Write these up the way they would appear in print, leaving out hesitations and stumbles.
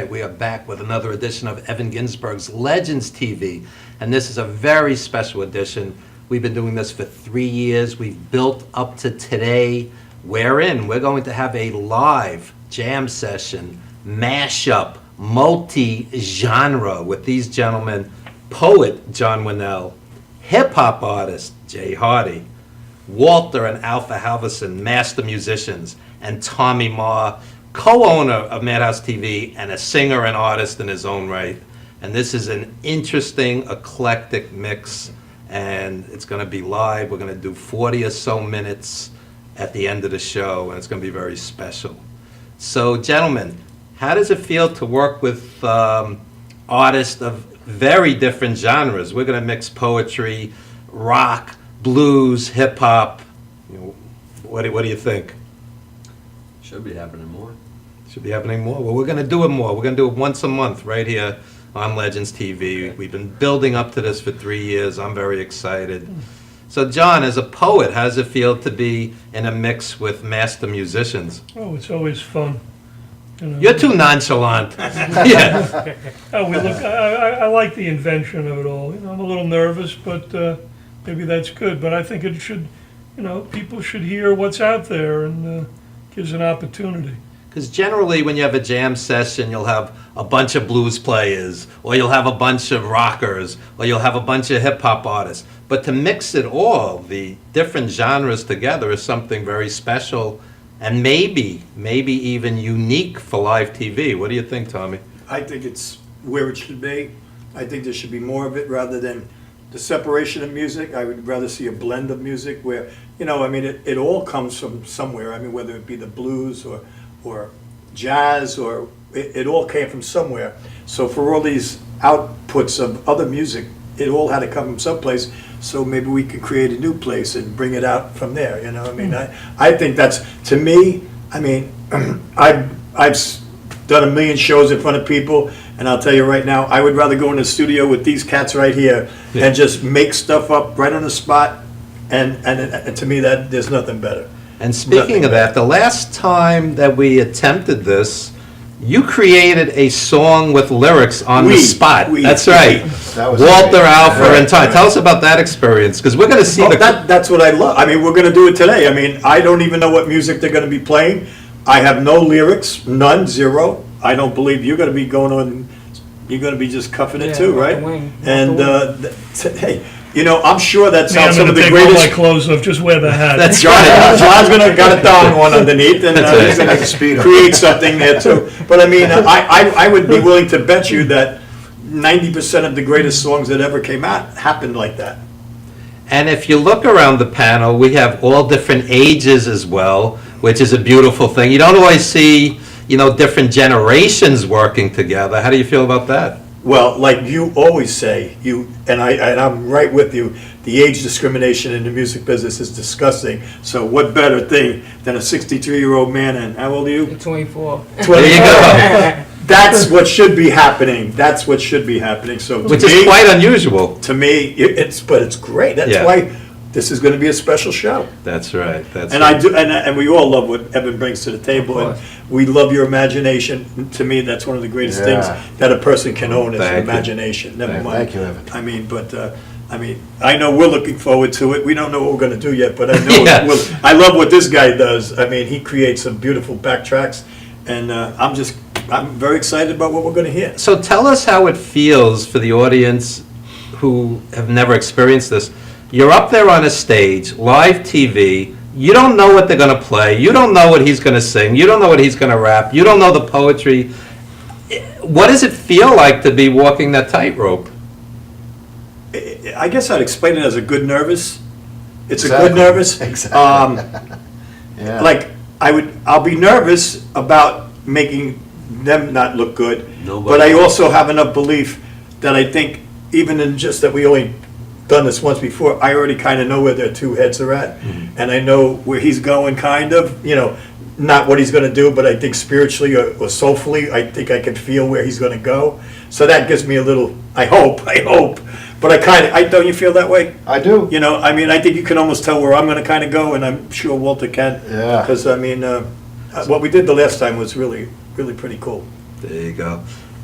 We are back with another edition of Evan Ginsberg's Legends TV, and this is a very special edition. We've been doing this for 3 years. We've built up to today, wherein we're going to have a live jam session, mashup, multi-genre with these gentlemen: poet John Winell, hip-hop artist Jay Hardy, Walter and Alpha Halvorsen, master musicians, and Tommy Maher, co-owner of Madhouse TV and a singer and artist in his own right. And this is an interesting, eclectic mix, and it's going to be live. We're going to do 40 or so minutes at the end of the show, and it's going to be very special. So, gentlemen, how does it feel to work with artists of very different genres? We're going to mix poetry, rock, blues, hip-hop. What do you think? Should be happening more. Should be happening more. Well, we're going to do it more. We're going to do it once a month right here on Legends TV. Okay. We've been building up to this for 3 years. I'm very excited. So, John, as a poet, how does it feel to be in a mix with master musicians? Oh, it's always fun. You know. You're too nonchalant. Yeah. Oh, I like the invention of it all. I'm a little nervous, but maybe that's good. But I think it should, people should hear what's out there, and gives an opportunity. Because generally when you have a jam session, you'll have a bunch of blues players, or you'll have a bunch of rockers, or you'll have a bunch of hip-hop artists. But to mix it all, the different genres together, is something very special and maybe even unique for live TV. What do you think, Tommy? I think it's where it should be. I think there should be more of it rather than the separation of music. I would rather see a blend of music where, it all comes from somewhere. Whether it be the blues or jazz, or it all came from somewhere. So for all these outputs of other music, it all had to come from someplace. So maybe we could create a new place and bring it out from there. I think that's, to me, I've done a million shows in front of people, and I'll tell you right now, I would rather go in the studio with these cats right here and just make stuff up right on the spot, and to me, that there's nothing better. And speaking of that, the last time that we attempted this, you created a song with lyrics on the spot. That's right. That was Walter, great. Alpha, and Tommy. Tell us about that experience, because we're going to see That's what I love. We're going to do it today. I don't even know what music they're going to be playing. I have no lyrics, none, zero. I don't believe you're going to be going on. You're going to be just cuffing it too, right? And hey, I'm sure that's how some of the take greatest. all my clothes off, just wear the hat. That's John's gonna got a thong on underneath, and he's gonna create something there too. But I would be willing to bet you that 90% of the greatest songs that ever came out happened like that. And if you look around the panel, we have all different ages as well, which is a beautiful thing. You don't always see, different generations working together. How do you feel about that? Well, like you always say, I'm right with you, the age discrimination in the music business is disgusting. So what better thing than a 63-year-old man, and how old are you? 24. There you go. That's what should be happening. That's what should be happening. So Which is quite unusual. To me, it's great. That's why this is going to be a special show. That's right. And we all love what Evan brings to the table, and we love your imagination. To me, that's one of the greatest things that a person can own is imagination. Never mind. Thank you, Evan. I know we're looking forward to it. We don't know what we're going to do yet, but I know I love what this guy does. He creates some beautiful backtracks, and I'm very excited about what we're going to hear. So tell us how it feels for the audience who have never experienced this. You're up there on a stage, live TV. You don't know what they're going to play. You don't know what he's going to sing. You don't know what he's going to rap. You don't know the poetry. What does it feel like to be walking that tightrope? I guess I'd explain it as a good nervous. It's Exactly. a good nervous. Exactly. Yeah. Like I'll be nervous about making them not look good. Nobody. But I also have enough belief that I think, even in just that we only done this once before, I already kind of know where their two heads are at. And I know where he's going, kind of, not what he's going to do, but I think spiritually or soulfully, I think I can feel where he's going to go. So that gives me a little, I hope, but don't you feel that way? I do. I think you can almost tell where I'm going to kind of go, and I'm sure Walter can. Yeah. Because, what we did the last time was really, really pretty cool. There you go.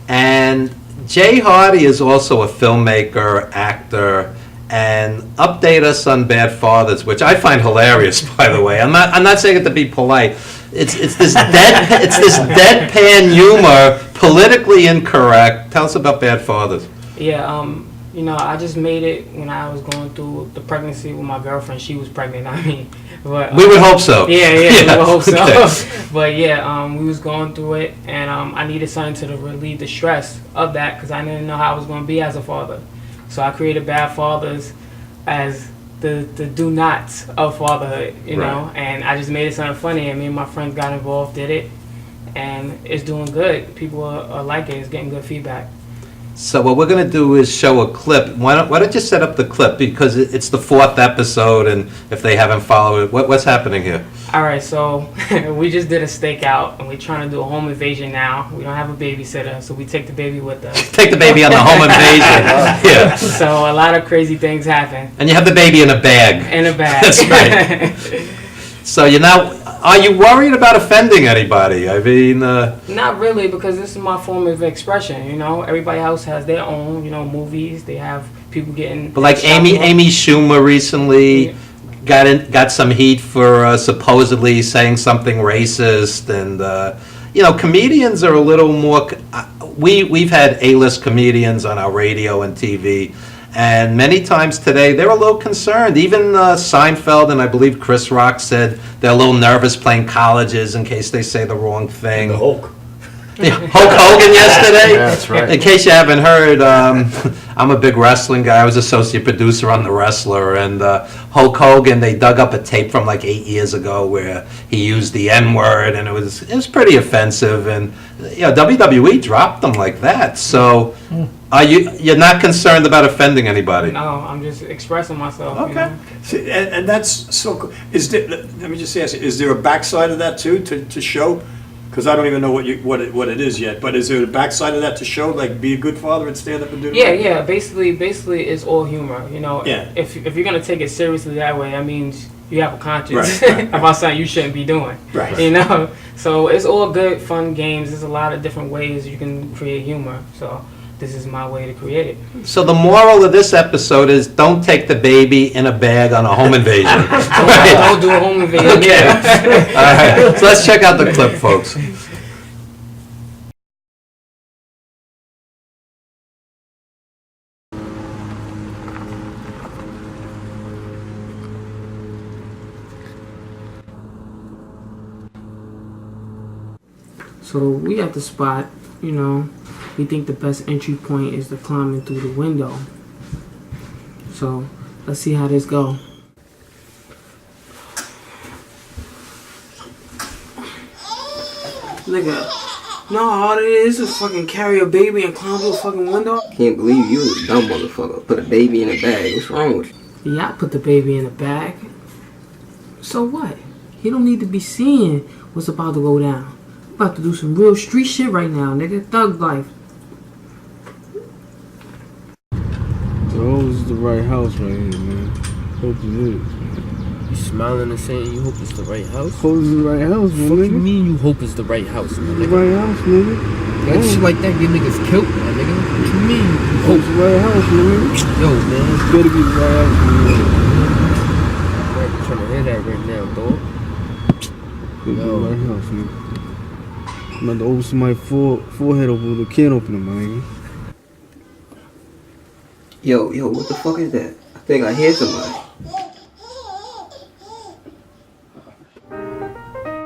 And Jay Hardy is also a filmmaker, actor, and update us on Bad Fathers, which I find hilarious, by the way. I'm not saying it to be polite. It's this deadpan humor, politically incorrect. Tell us about Bad Fathers. Yeah, I just made it when I was going through the pregnancy with my girlfriend. She was pregnant, but We would hope so. Yeah, we would hope so. Okay. But yeah, we was going through it, and I needed something to relieve the stress of that because I didn't know how I was going to be as a father. So I created Bad Fathers as the do nots of fatherhood, Right. and I just made it something funny, and me and my friends got involved, did it, and it's doing good. People are liking it. It's getting good feedback. So what we're going to do is show a clip. Why don't you set up the clip, because it's the 4th episode, and if they haven't followed it, what's happening here? All right, so we just did a stakeout, and we're trying to do a home invasion now. We don't have a babysitter, so we take the baby with us. Take the baby on the home invasion. Yeah. So a lot of crazy things happen. And you have the baby in a bag. In a bag. That's right. So are you worried about offending anybody? I mean, Not really, because this is my form of expression, Everybody else has their own, movies. They have people getting... but like Amy Schumer recently got some heat for supposedly saying something racist, and comedians are a little more. We've had A-list comedians on our radio and TV, and many times today they're a little concerned. Even Seinfeld and I believe Chris Rock said they're a little nervous playing colleges in case they say the wrong thing. The Hulk. Yeah, Hulk Hogan yesterday. Yeah, that's right. In case you haven't heard, I'm a big wrestling guy. I was associate producer on The Wrestler, and Hulk Hogan. They dug up a tape from like 8 years ago where he used the N-word, and it was pretty offensive. And WWE dropped them like that. So, you're not concerned about offending anybody? No, I'm just expressing myself. Okay. See, and that's so cool. Let me just ask you, is there a backside of that too, to show? Because I don't even know what it is yet. But is there a backside of that to show, like, be a good father and stand up and do that? Yeah. Basically, it's all humor. Yeah. If you're gonna take it seriously that way, that means you have a conscience Right. about something you shouldn't be doing. Right. So it's all good, fun games. There's a lot of different ways you can create humor. So this is my way to create it. So the moral of this episode is don't take the baby in a bag on a home invasion. Don't do a home invasion. Okay. All right. So let's check out the clip, folks. So we at the spot, we think the best entry point is to climbing through the window. So let's see how this go. Nigga, you know how hard it is to fucking carry a baby and climb through a fucking window? Can't believe you a dumb motherfucker. Put a baby in a bag. What's wrong with you? Yeah, I put the baby in a bag. So what? He don't need to be seeing what's about to go down. I'm about to do some real street shit right now, nigga. Thug life. So this is the right house right here, man. Hope it is, man. You smiling and saying you hope it's the right house? Hope it's the right house, man. What do you mean you hope it's the right house, man? The Nigga? right house, nigga. Like shit like that get niggas killed, man, nigga. What you mean you Hope hope? it's the right house, nigga. Yo, man. It's better be the right house, man. I'm trying to hear that right now, dog. Better be the right house, nigga. I'm about to open somebody's forehead over with a can opener, my nigga. Yo, what the fuck is that? I think I hear somebody.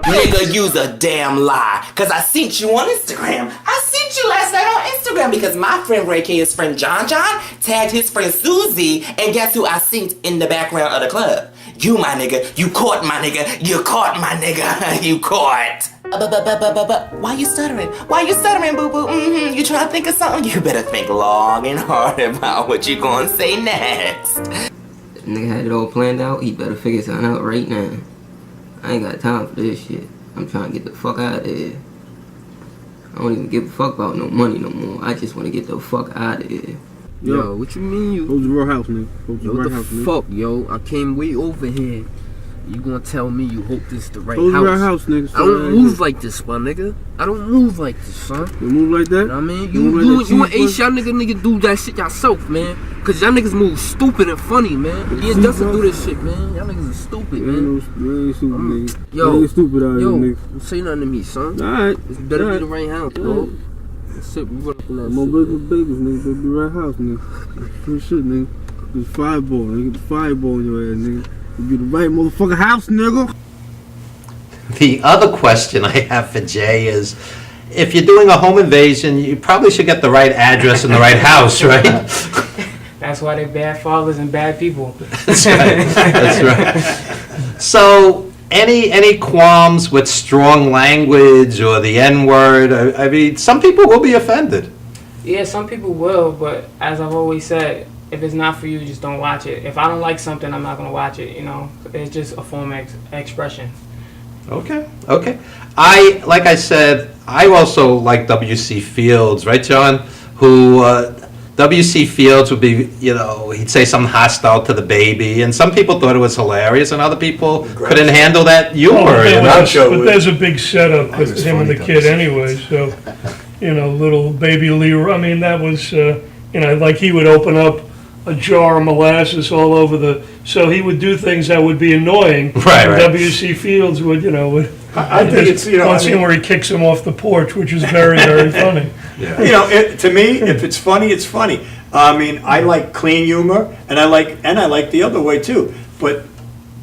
Nigga, use a damn lie. Cause I seen you on Instagram. I seen you last night on Instagram because my friend Ray K, his friend John tagged his friend Susie, and guess who I seen in the background of the club? You, my nigga. You caught, my nigga. You caught, my nigga. You caught. Why you stuttering? Why you stuttering, boo-boo? Mm-hmm. You trying to think of something? You better think long and hard about what you gonna say next. If nigga had it all planned out, he better figure something out right now. I ain't got time for this shit. I'm trying to get the fuck out of here. I don't even give a fuck about no money no more. I just want to get the fuck out of here. Yo, what you mean you? Go to the real house, nigga. Go to the Yo, real what house, the nigga. fuck, yo? I came way over here. You gonna tell me you hope this the right Go to the real house? house, nigga. I don't move like this, my nigga. I don't move like this, son. You move like that? You know what I mean? You move like that You and cheese, H, y'all nigga do that shit yourself, man. Cause y'all niggas move stupid and funny, man. Ian doesn't do this shit, man. Y'all niggas are stupid, You man. ain't stupid, nigga. Yo, You ain't stupid out here, yo, nigga. don't say nothing to me, son. Alright. It's better Alright. be the right house, bro. That's it, we run up in that More shit. babies, nigga. Go to the right house, nigga. Good shit, nigga. This fireball, nigga. Get the fireball in your ass, nigga. You be the right motherfucking house, nigga. The other question I have for Jay is, if you're doing a home invasion, you probably should get the right address and the right house, right? That's why they're bad fathers and bad people. That's right. That's right. So, any qualms with strong language or the N-word? I mean, some people will be offended. Yeah, some people will, but as I've always said, if it's not for you, just don't watch it. If I don't like something, I'm not going to watch it, you know. It's just a form of expression. Okay. Like I said, I also like W.C. Fields, right, John? Who, W.C. Fields would be, he'd say something hostile to the baby, and some people thought it was hilarious, and other people couldn't handle that humor. But there's a big setup with him and the kid anyway, so, little baby Leroy, I mean, that was, like he would open up a jar of molasses all over so he would do things that would be annoying. Right. W.C. Fields would, I think it's, one scene where he kicks him off the porch, which is very, very funny. To me, if it's funny, it's funny. I mean, I like clean humor, and I like the other way too. But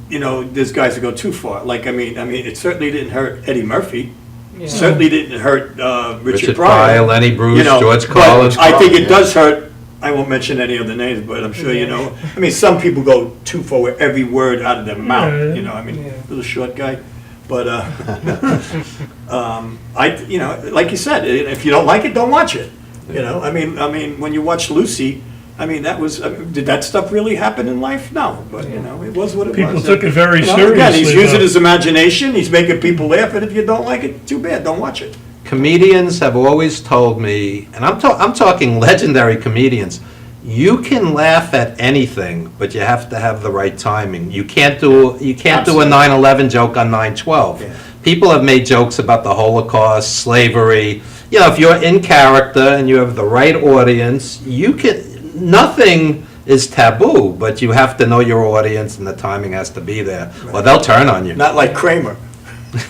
there's guys that go too far. Like, I mean, it certainly didn't hurt Eddie Murphy. Yeah. Certainly didn't hurt Pryor, Richard Pryor, Lenny Bruce, George but Carlin. I think it does hurt. I won't mention any other names, but I'm sure you know. I mean, some people go too far with every word out of their mouth. I mean, little short guy. But like you said, if you don't like it, don't watch it. I mean, when you watch Lucy, I mean, did that stuff really happen in life? No, but it was what it was. People took it very seriously. Again, he's using his imagination. He's making people laugh, and if you don't like it, too bad. Don't watch it. Comedians have always told me, and I'm talking legendary comedians, you can laugh at anything, but you have to have the right timing. You can't do a 9/11 joke on 9/12. Yeah. People have made jokes about the Holocaust, slavery. If you're in character and you have the right audience, nothing is taboo, but you have to know your audience and the timing has to be there, or they'll turn on you. Not like Kramer.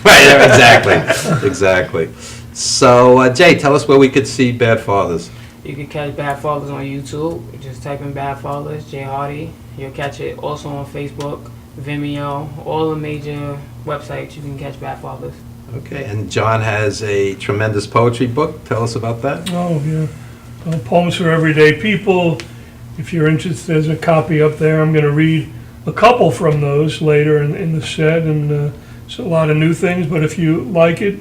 Right, exactly. So, Jay, tell us where we could see Bad Fathers. You can catch Bad Fathers on YouTube. Just type in Bad Fathers, Jay Hardy. You'll catch it also on Facebook, Vimeo, all the major websites you can catch Bad Fathers. Okay, and John has a tremendous poetry book. Tell us about that. Oh, yeah. Poems for Everyday People. If you're interested, there's a copy up there. I'm going to read a couple from those later in the set, and it's a lot of new things, but if you like it,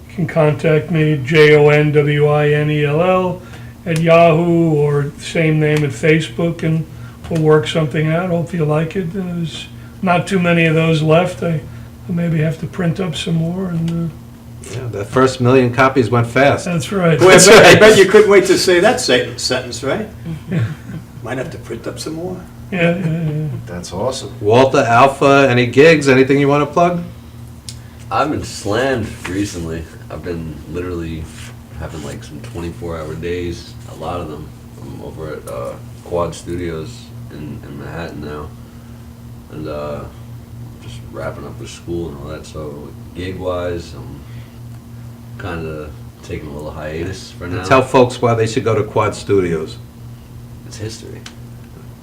you can contact me, JONWINELL at Yahoo, or same name at Facebook, and we'll work something out. Hope you like it. There's not too many of those left. I maybe have to print up some more. And Yeah, the first million copies went fast. that's right. Boy, I bet you couldn't wait to say that sentence, right? Might have to print up some more. Yeah. That's awesome. Walter, Alpha, any gigs, anything you want to plug? I've been slammed recently. I've been literally having like some 24-hour days, a lot of them. I'm over at Quad Studios in Manhattan now, and just wrapping up with school and all that. So gig-wise, I'm kind of taking a little hiatus for now. Tell folks why they should go to Quad Studios. It's history.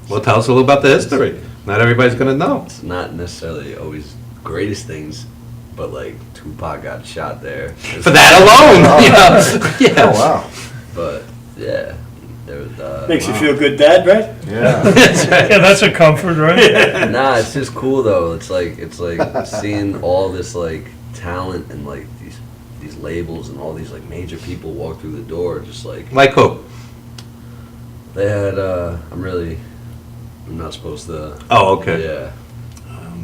Well, tell us a little about the history. Not everybody's going to know. It's not necessarily always greatest things, but like Tupac got shot there. For that alone! Yeah. Oh, wow. But, yeah. There was, Makes you feel good, Dad, right? Yeah. Yeah, that's a comfort, right? Nah, it's just cool though. It's like seeing all this like talent and like these labels and all these like major people walk through the door, just like who? they had. I'm not supposed to. Oh, okay. Yeah.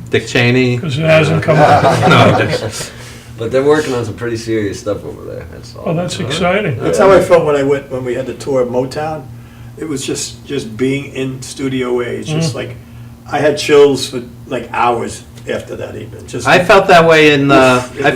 Dick Cheney. Because it hasn't come up. No, just- But they're working on some pretty serious stuff over there. That's all. Oh, that's exciting. That's how I felt when we had the tour of Motown. It was just being in Studio A. It's just like, I had chills for like hours after that even. Just I felt that way in. It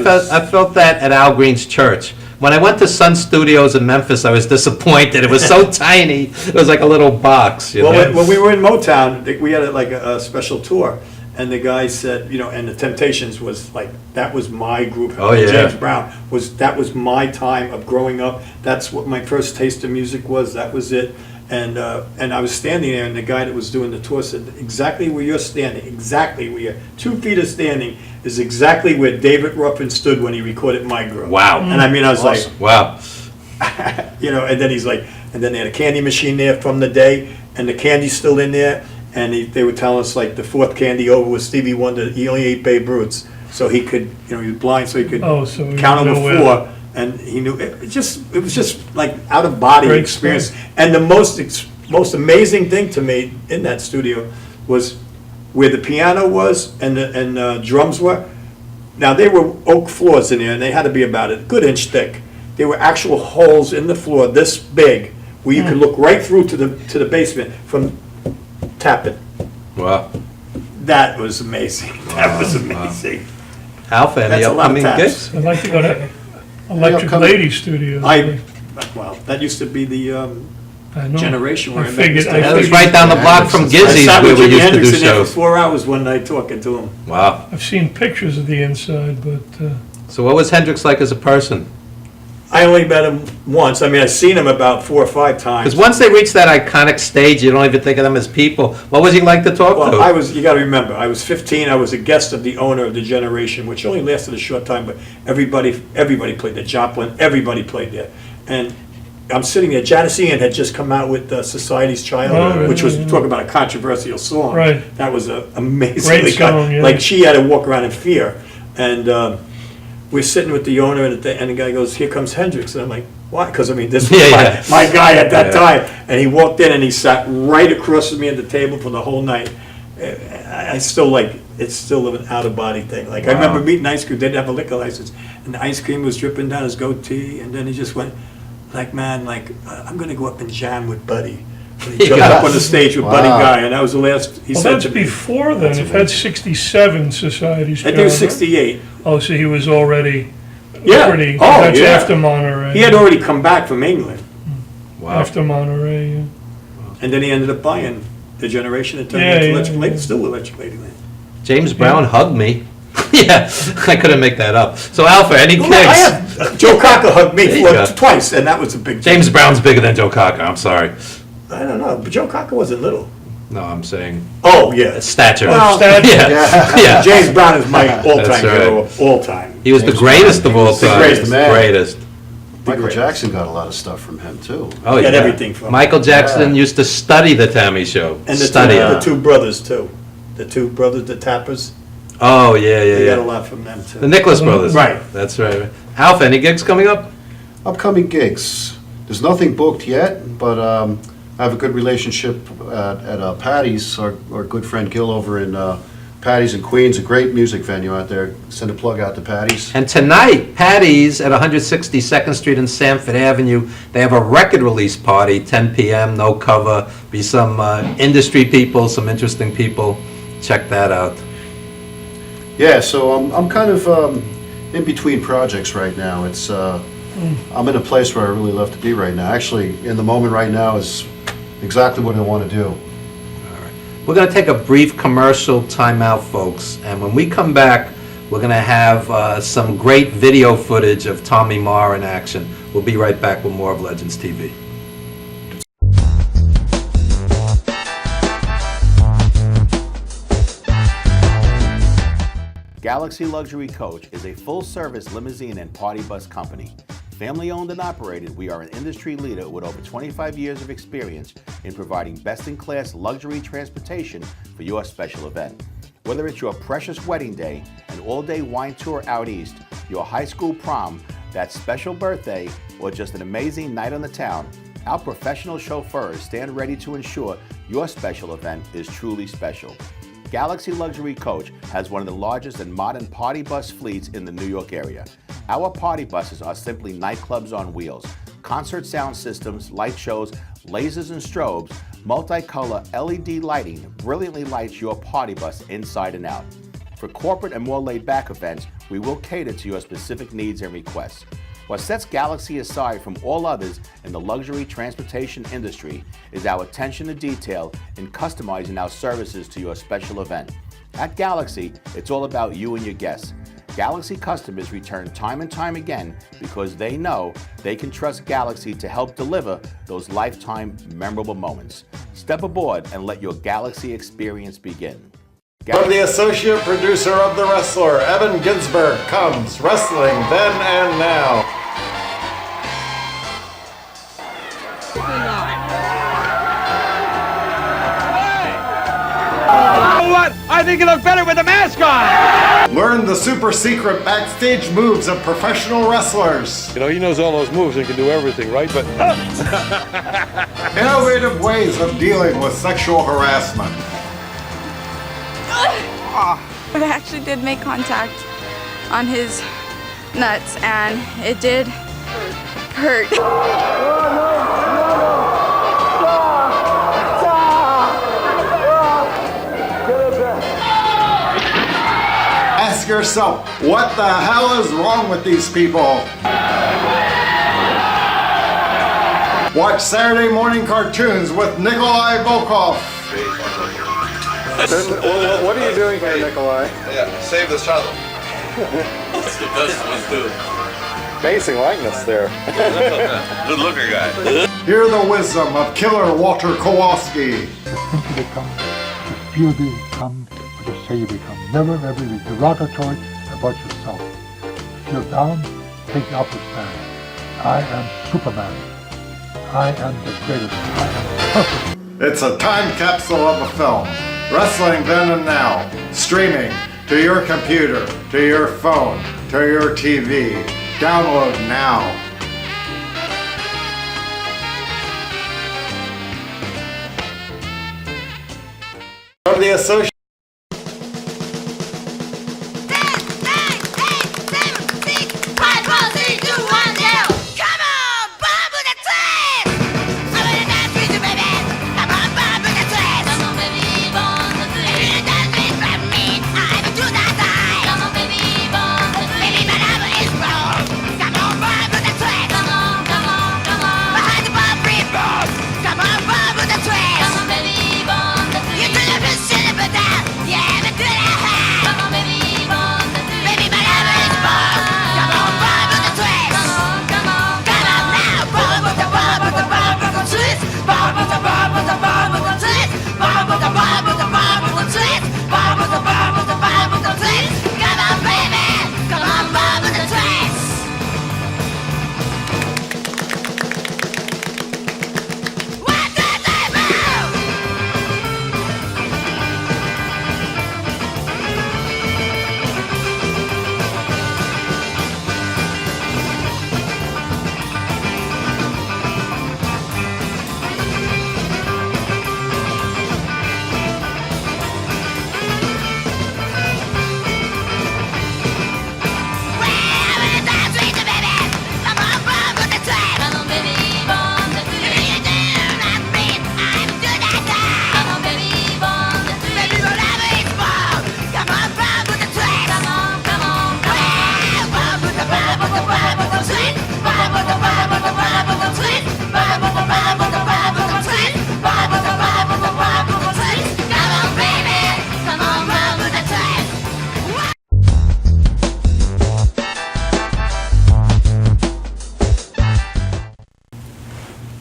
was- I felt that at Al Green's church. When I went to Sun Studios in Memphis, I was disappointed. It was so tiny. It was like a little box. You know? When we were in Motown, we had like a special tour, and the guy said, and the Temptations was like, that was my group. Oh, yeah. James Brown that was my time of growing up. That's what my first taste of music was. That was it. And I was standing there, and the guy that was doing the tour said, exactly where you're standing, exactly where you're 2 feet of standing is exactly where David Ruffin stood when he recorded My Girl. Wow. And I mean, I was like, Wow. and then he's like, and then they had a candy machine there from the day, and the candy's still in there, and they were telling us like the 4th candy over was Stevie Wonder. He only ate Babe Ruths, so he could, he was blind, so he could So we count know over where- 4, and he knew it was just like out of body Great experience. stuff. And the most amazing thing to me in that studio was where the piano was and the drums were. Now they were oak floors in there, and they had to be about a good inch thick. There were actual holes in the floor this big where you could look right through to the basement from tapping. Wow. That was amazing. That was amazing. Alpha, any That's a lot of upcoming taps. gigs? I'd like to go to Electric upcoming- Lady Studio. Well, that used to be the I know. generation where I I figured- met I Mr. That was figured- right down the block from I Gizzy's sat where with we Jimi used to Hendrix do in there for shows. 4 hours one night talking to him. Wow. I've seen pictures of the inside, but So what was Hendrix like as a person? I only met him once. I mean, I've seen him about 4 or 5 times. Because once they reach that iconic stage, you don't even think of them as people. What was he like to talk Well, to? you gotta remember, I was 15, I was a guest of the owner of the Generation, which only lasted a short time, but everybody played there. Joplin, everybody played there. And I'm sitting there, Janice Ian had just come out with Society's Child, Oh, which was, yeah. talk about a controversial song. Right. That was a amazingly Great song, yeah. like she had to walk around in fear. And we're sitting with the owner, and the guy goes, "Here comes Hendrix," and I'm like, "Why?" Because I mean, this was Yeah, yeah. my guy at that Yeah. time, and he walked in and he sat right across from me at the table for the whole night. I still like, it's still an out of body thing. Like I remember meeting Ice Cream, they didn't have a liquor license, and the ice cream was dripping down his goatee, and then he just went, like, man, like I'm gonna go up and jam with Buddy. And he jumped up on the stage with Buddy Wow. Guy, and that was the last he well, said that's to me. before then. If that's 67, Society's I think it Child, was '68. Oh, so he was already Yeah. Liberty. Oh, That's yeah. after Monterey. He had already come back from England, Wow. After Monterey, yeah. and then he ended up buying the Generation and turned Yeah, it into yeah, Electric yeah. Lady, still Electric Ladyland. James Brown hugged me. Yeah, I couldn't make that up. So Alpha, any gigs? Well, I have Joe Cocker hugged me There you go. twice, and that was a big James Brown's bigger than Joe Cocker, I'm sorry. I don't know, but Joe Cocker wasn't little. No, I'm saying Oh, yeah. stature. Well, yeah. Yeah. James Brown is my That's all-time right. hero of all time. He was the James greatest Brown. of all He's the time. greatest man. Greatest. Michael Jackson got a lot of stuff from him too. Oh, He had yeah. everything from him. Michael Jackson used to study the Tammy Show. And study the it. two brothers, too. The two brothers, the Tappers, Oh, yeah, they yeah, got a yeah. lot from them, The too. Nicholas Brothers. Right. That's right. Alpha, any gigs coming up? Upcoming gigs. There's nothing booked yet, but I have a good relationship at Patty's, our good friend Gil over in Patty's in Queens, a great music venue out there. Send a plug out to Patty's. And tonight, Patty's at 162nd Street and Sanford Avenue, they have a record release party, 10 p.m., no cover. Be some industry people, some interesting people. Check that out. Yeah, so I'm kind of in between projects right now. It's I'm in a place where I really love to be right now. Actually, in the moment right now is exactly what I want to do. We're going to take a brief commercial timeout, folks, and when we come back, we're going to have some great video footage of Tommy Maher in action. We'll be right back with more of Legends TV. Galaxy Luxury Coach is a full-service limousine and party bus company. Family-owned and operated, we are an industry leader with over 25 years of experience in providing best-in-class luxury transportation for your special event. Whether it's your precious wedding day, an all-day wine tour out east, your high school prom, that special birthday, or just an amazing night on the town, our professional chauffeurs stand ready to ensure your special event is truly special. Galaxy Luxury Coach has one of the largest and modern party bus fleets in the New York area. Our party buses are simply nightclubs on wheels. Concert sound systems, light shows, lasers and strobes, multicolor LED lighting brilliantly lights your party bus inside and out. For corporate and more laid-back events, we will cater to your specific needs and requests. What sets Galaxy aside from all others in the luxury transportation industry is our attention to detail in customizing our services to your special event. At Galaxy, it's all about you and your guests. Galaxy customers return time and time again because they know they can trust Galaxy to help deliver those lifetime memorable moments. Step aboard and let your Galaxy experience begin. From the associate producer of The Wrestler, Evan Ginsberg, comes Wrestling Then and Now. What? I think you look better with the mask on! Learn the super secret backstage moves of professional wrestlers. You know, he knows all those moves and can do everything, right? But innovative ways of dealing with sexual harassment. I actually did make contact on his nuts, and it did hurt. Ask yourself, what the hell is wrong with these people? Watch Saturday morning cartoons with Nikolai Volkov. What are you doing here, Nikolai? Yeah, save this child. That's the best one too. Amazing likeness there. Good looker guy. Hear the wisdom of killer Walter Kowalski. Think you become, the fear you become, or the say you become. Never ever be derogatory about yourself. If you're down, take the upper stand. I am Superman. I am the greatest. I am perfect. It's a time capsule of a film. Wrestling Then and Now. Streaming to your computer, to your phone, to your TV. Download now. From the associate.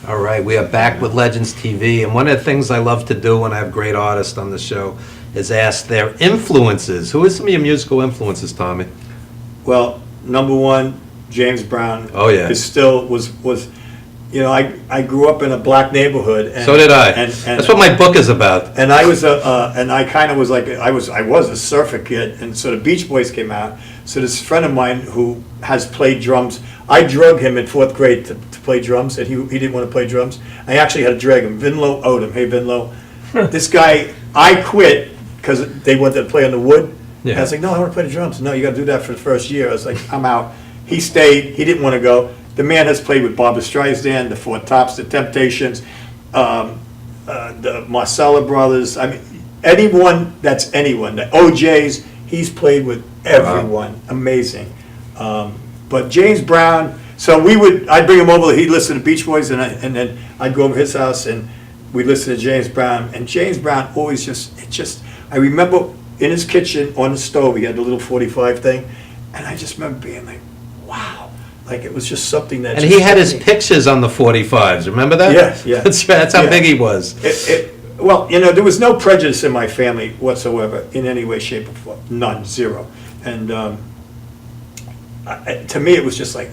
All right, we are back with Legends TV, and one of the things I love to do when I have great artists on the show is ask their influences. Who are some of your musical influences, Tommy? Well, number one, James Brown. Oh, yeah. Is still was you know, I grew up in a black neighborhood. And, So did I. And That's what my book is about. and I was and I kind of was like, I was a surfer kid, and so the Beach Boys came out. So this friend of mine who has played drums, I drug him in 4th grade to play drums, and he didn't want to play drums. I actually had to drag him. Winell Odom, hey Winell. This guy, I quit because they wanted to play on the wood. Yeah. And I was like, no, I want to play the drums. No, you got to do that for the first year. I was like, I'm out. He stayed. He didn't want to go. The man has played with Barbra Streisand, the Four Tops, the Temptations, the Marcella Brothers. I mean, anyone that's anyone. The OJs. He's played with everyone. Wow. Amazing. But James Brown. So I'd bring him over. He'd listen to Beach Boys, and then I'd go over to his house and we'd listen to James Brown. And James Brown always I remember in his kitchen on the stove, he had the little 45 thing, and I just remember being like, wow. Like it was just something that. And he had his pictures on the 45s. Remember that? Yes, yeah. That's how big he was. Well, you know, there was no prejudice in my family whatsoever in any way, shape, or form. None, zero. And to me, it was just like,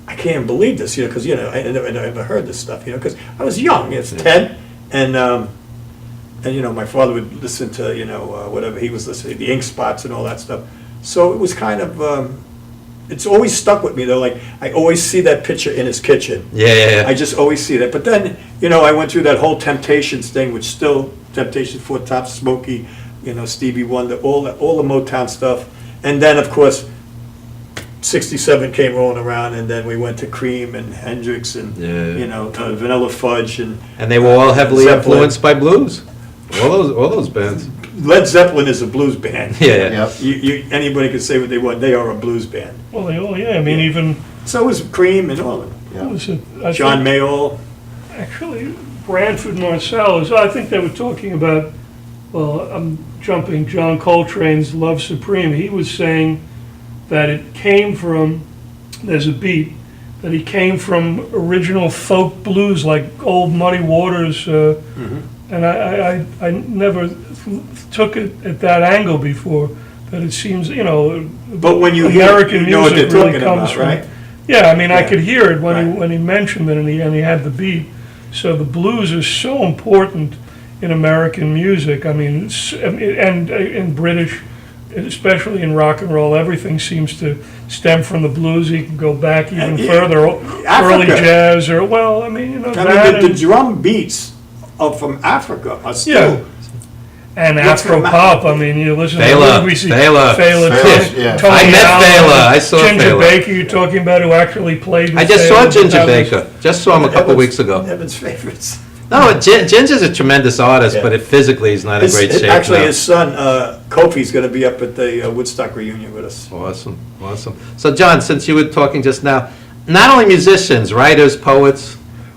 I can't even believe this, you know, because, you know, I never heard this stuff, you know, because I was young. It's 10, and you know, my father would listen to, you know, whatever he was listening, the Ink Spots and all that stuff. So it was kind of, it's always stuck with me, though. Like, I always see that picture in his kitchen. Yeah. I just always see that. But then, you know, I went through that whole Temptations thing, which still, Temptations, Four Tops, Smokey, you know, Stevie Wonder, all the Motown stuff. And then, of course, 67 came rolling around, and then we went to Cream and Hendrix and, you know, Vanilla Fudge. And they were all heavily Zeppelin. influenced by blues. All those bands. Led Zeppelin is a blues band. Yeah. Anybody can say what they want. They are a blues band. Well, they all, I mean, even. So was Cream and all of them. What was it? John Mayall. Actually, Branford Marsalis, I think they were talking about, well, I'm jumping, John Coltrane's Love Supreme. He was saying that it came from, there's a beat, that he came from original folk blues like old Muddy Waters. And I never took it at that angle before, but it seems, you know, but when you American hear, you know what music they're really talking comes about, from, right? Yeah, I mean, I could hear it when he mentioned it, and he had the beat. So the blues are so important in American music. I mean, and in British, especially in rock and roll, everything seems to stem from the blues. You can go back even further, early jazz, or well, I mean, you know, the drum beats from Africa are still. And Afro pop. I mean, you listen to Fela. Tony I met Fela. I saw Ginger Fela. Baker. You're talking about who actually played. With I just Fela, saw Ginger but that Baker. Just saw him a couple weeks ago. Evan's favorites. No, Ginger's a tremendous artist, but physically he's not in great shape. Actually, now. his son Kofi's going to be up at the Woodstock reunion with us. Awesome. So, John, since you were talking just now, not only musicians, writers, poets.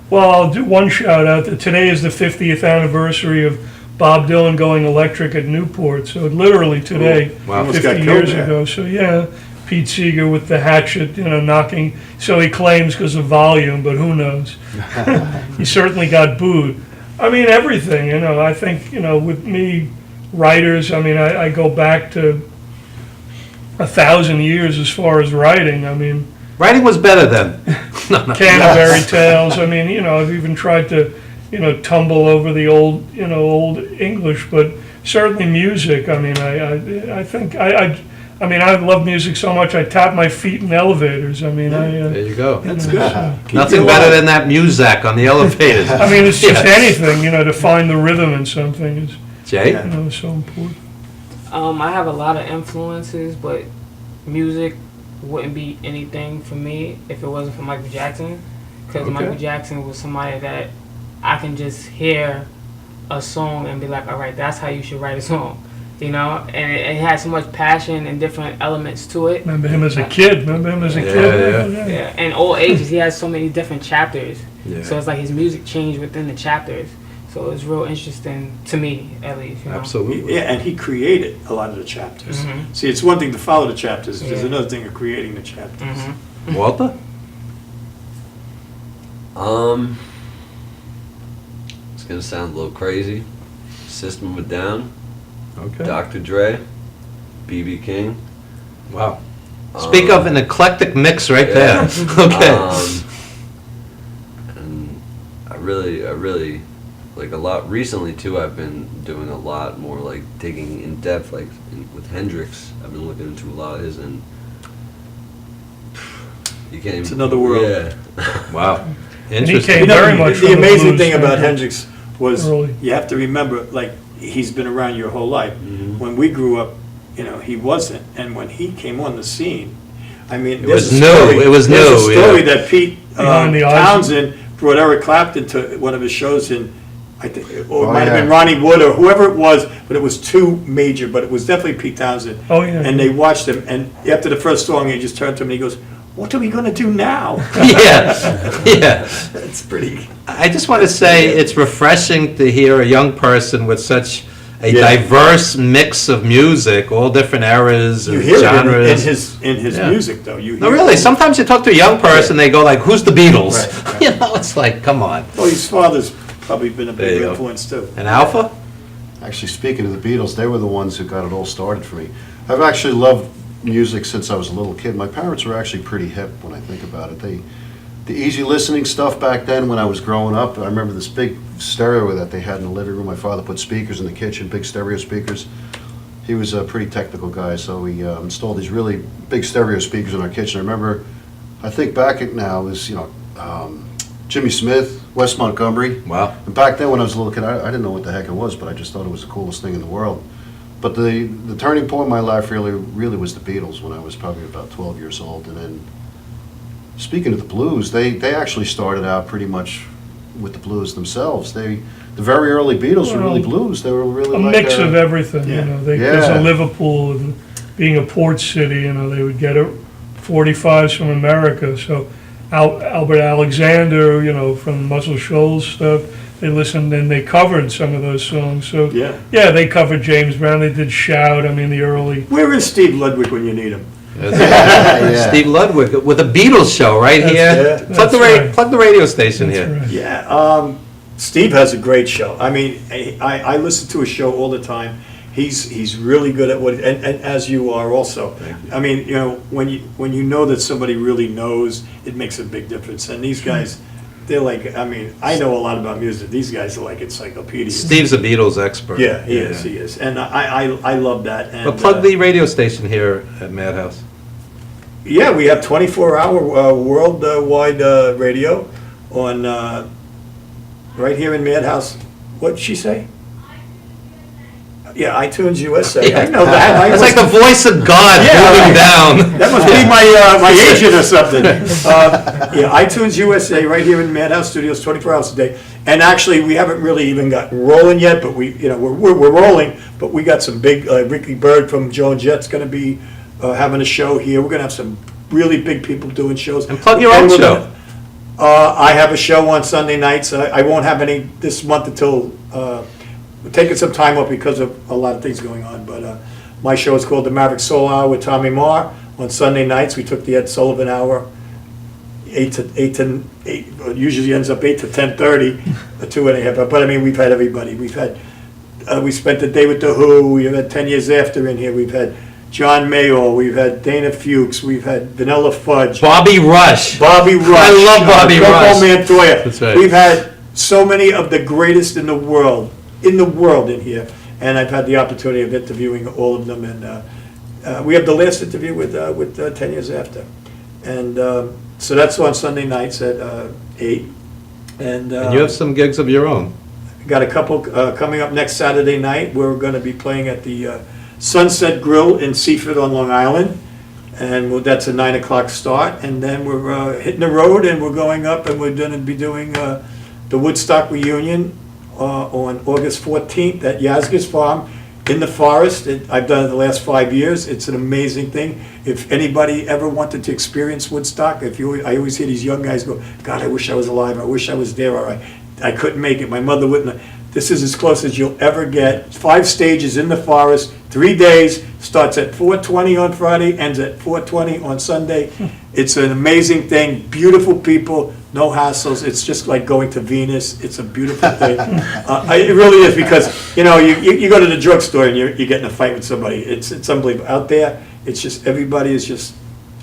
Well, I'll do one shout out that today is the 50th anniversary of Bob Dylan going electric at Newport. So literally today, 50 years ago. So yeah, Pete Seeger with the hatchet, you know, knocking. So he claims because of volume, but who knows? He certainly got booed. I mean, everything, you know. I think, you know, with me, writers, I mean, I go back to 1,000 years as far as writing. I mean, writing was better then. Canterbury Tales. I mean, you know, I've even tried to, you know, tumble over the old English, but certainly music. I mean, I think I mean, I love music so much. I tap my feet in elevators. I mean, there you go. That's good. Nothing better than that muzak on the elevators. I mean, it's just anything, you know, to find the rhythm in something is, Jay? you know, so important. I have a lot of influences, but music wouldn't be anything for me if it wasn't for Michael Jackson, because Michael Jackson was somebody that I can just hear a song and be like, all right, that's how you should write a song, you know? And it had so much passion and different elements to it. Remember him as a kid? Yeah, and all ages, he has so many different chapters. Yeah. So it's like his music changed within the chapters. So it's real interesting to me, at least. You know? Absolutely. Yeah, and he created a lot of the chapters. See, it's one thing to follow the chapters. There's another thing of creating the chapters. Walter? It's gonna sound a little crazy. System of a Down. Okay. Dr. Dre. B.B. King. Wow. Speak of an eclectic mix right there. Okay. And really like a lot recently too. I've been doing a lot more like digging in depth, like with Hendrix. I've been looking into a lot of his, and you can't. It's another world. Yeah. Wow. And he Interesting. came very much The from the amazing blues thing about standpoint. Hendrix was Early. you have to remember, like, he's been around your whole life. Mm-hmm. When we grew up, you know, he wasn't, and when he came on the scene, I mean, It there's was a story. new. It was There's new, a story yeah. that Pete Behind the Eyes. Townsend brought Eric Clapton to one of his shows in, I think, or it Oh, might have been yeah. Ronnie Wood or whoever it was, but it was too major, but it was definitely Pete Townsend. Oh, yeah. And they watched him, and after the first song, he just turned to him and he goes, "What are we gonna do now?" Yeah. It's pretty. I just want to say it's refreshing to hear a young person with such a Yeah. diverse mix of music, all different eras You and hear it genres. in his Yeah. music, though. You No, hear really. it. Sometimes you talk to a young person, they go like, "Who's the Beatles?" Right. You know, it's like, come on. Well, his father's probably been a There big you go. influence too. And Alpha? Actually, speaking of the Beatles, they were the ones who got it all started for me. I've actually loved music since I was a little kid. My parents were actually pretty hip when I think about it. The easy listening stuff back then when I was growing up, I remember this big stereo that they had in the living room. My father put speakers in the kitchen, big stereo speakers. He was a pretty technical guy, so he installed these really big stereo speakers in our kitchen. I remember, I think back at now, is, Jimmy Smith, Wes Montgomery. Wow. And back then when I was a little kid, I didn't know what the heck it was, but I just thought it was the coolest thing in the world. But the turning point in my life really was the Beatles when I was probably about 12 years old. And then, speaking of the blues, they actually started out pretty much with the blues themselves. The very early Beatles were really blues. They were really A like mix of everything, you know, because Yeah. of Liverpool, and being a port city, you know, they would get 45s from America, so Albert Alexander, you know, from Muscle Shoals stuff, they listened and they covered some of those songs, so. Yeah. They covered James Brown, they did Shout, I mean, the early. Where is Steve Ludwig when you need him? Yeah. Steve Ludwig with a Beatles show right That's- here. yeah. Plug the radio station here. Yeah, Steve has a great show. I mean, I listen to his show all the time. He's really good at what, and as you are also. I mean, you know, when you know that somebody really knows, it makes a big difference. And these guys, they're like, I mean, I know a lot about music. These guys are like encyclopedias. Steve's a Beatles expert. Yeah, he is. And I love that. And, But plug the radio station here at Madhouse. Yeah, we have 24-hour worldwide radio on right here in Madhouse. What'd she say? Yeah, iTunes USA. I know that. It's like the voice of God moving down. That must be my agent or something. iTunes USA right here in Madhouse Studios, 24 hours a day. And actually, we haven't really even gotten rolling yet, but we're rolling. But we got some big. Ricky Bird from Joe and Jet's going to be having a show here. We're going to have some really big people doing shows. And plug your own show. I have a show on Sunday nights. I won't have any this month until we're taking some time up because of a lot of things going on. But my show is called the Maverick Soul Hour with Tommy Maher on Sunday nights. We took the Ed Sullivan Hour, 8 to 8. Usually ends up 8 to 10:30, a 2.5. But I mean, we've had everybody. We've had we spent the day with the Who. We've had 10 Years After in here. We've had John Mayall, we've had Dana Fuchs, we've had Vanilla Fudge. Bobby Rush. I love Bobby Rush. Coco Montoya. That's right. We've had so many of the greatest in the world in here. And I've had the opportunity of interviewing all of them. And we have the last interview with 10 Years After. And so that's on Sunday nights at 8. And you have some gigs of your own. got a couple coming up next Saturday night. We're going to be playing at the Sunset Grill in Seaford on Long Island, and that's a 9 o'clock start. And then we're hitting the road, and we're going up, and we're going to be doing the Woodstock reunion on August 14th at Yazga's Farm in the forest. I've done it the last 5 years. It's an amazing thing. If anybody ever wanted to experience Woodstock, I always hear these young guys go, "God, I wish I was alive. I wish I was there. Or I couldn't make it. My mother wouldn't." This is as close as you'll ever get. 5 stages in the forest, 3 days, starts at 4:20 on Friday, ends at 4:20 on Sunday. It's an amazing thing, beautiful people, no hassles. It's just like going to Venus. It's a beautiful thing. It really is, because, you go to the drugstore and you're getting in a fight with somebody. It's unbelievable. Out there, it's just, everybody is just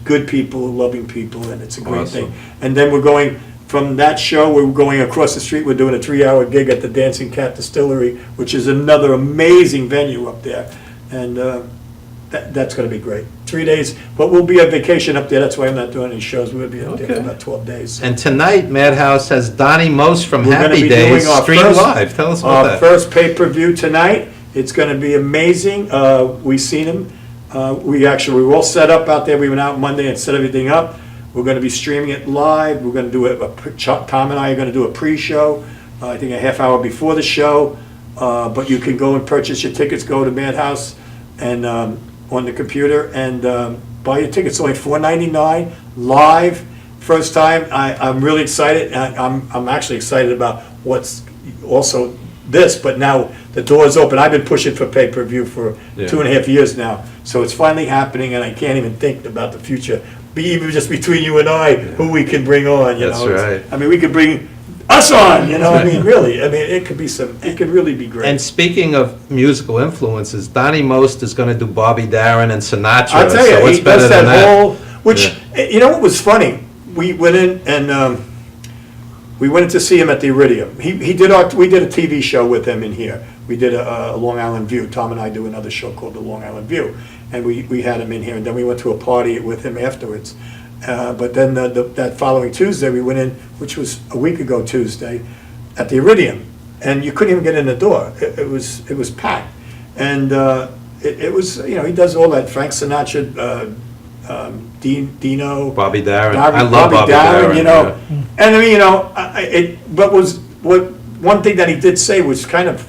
good people, loving people, and it's a great Awesome. thing. And then we're going from that show, we're going across the street, we're doing a 3-hour gig at the Dancing Cat Distillery, which is another amazing venue up there. And that's going to be great. 3 days, but we'll be on vacation up there. That's why I'm not doing any shows. We'll be up there for about 12 days. And tonight, Madhouse has Donnie Most from We're gonna Happy be Days doing our streamed first- live. Tell us about Our that. first pay-per-view tonight. It's going to be amazing. We've seen him. We were all set up out there. We went out Monday and set everything up. We're going to be streaming it live. We're going to do Tom and I are going to do a pre-show, I think a half hour before the show. But you can go and purchase your tickets. Go to Madhouse and on the computer and buy your tickets. It's only $4.99 live. First time. I'm really excited. I'm actually excited about what's also this, but now the door's open. I've been pushing for pay-per-view for 2.5 years now, so it's finally happening, and I can't even think about the future. Even just between you and I, who we can bring on. You That's know, right. I mean, we could bring us on. You know, I mean, really. I mean, it could be it could really be great. And speaking of musical influences, Donnie Most is going to do Bobby Darin and Sinatra. I'll tell you, so what's he better does than that whole, Yeah. you know what was funny? We went in and we went in to see him at the Iridium. We did a TV show with him in here. We did a Long Island View. Tom and I do another show called the Long Island View. And we had him in here, and then we went to a party with him afterwards. But then that following Tuesday, we went in, which was a week ago Tuesday, at the Iridium. And you couldn't even get in the door. It was packed. And it was, you know, he does all that. Frank Sinatra, Dino, Bobby Darin. Bobby, I love Bobby Darin. you know. And I mean, you know, one thing that he did say was kind of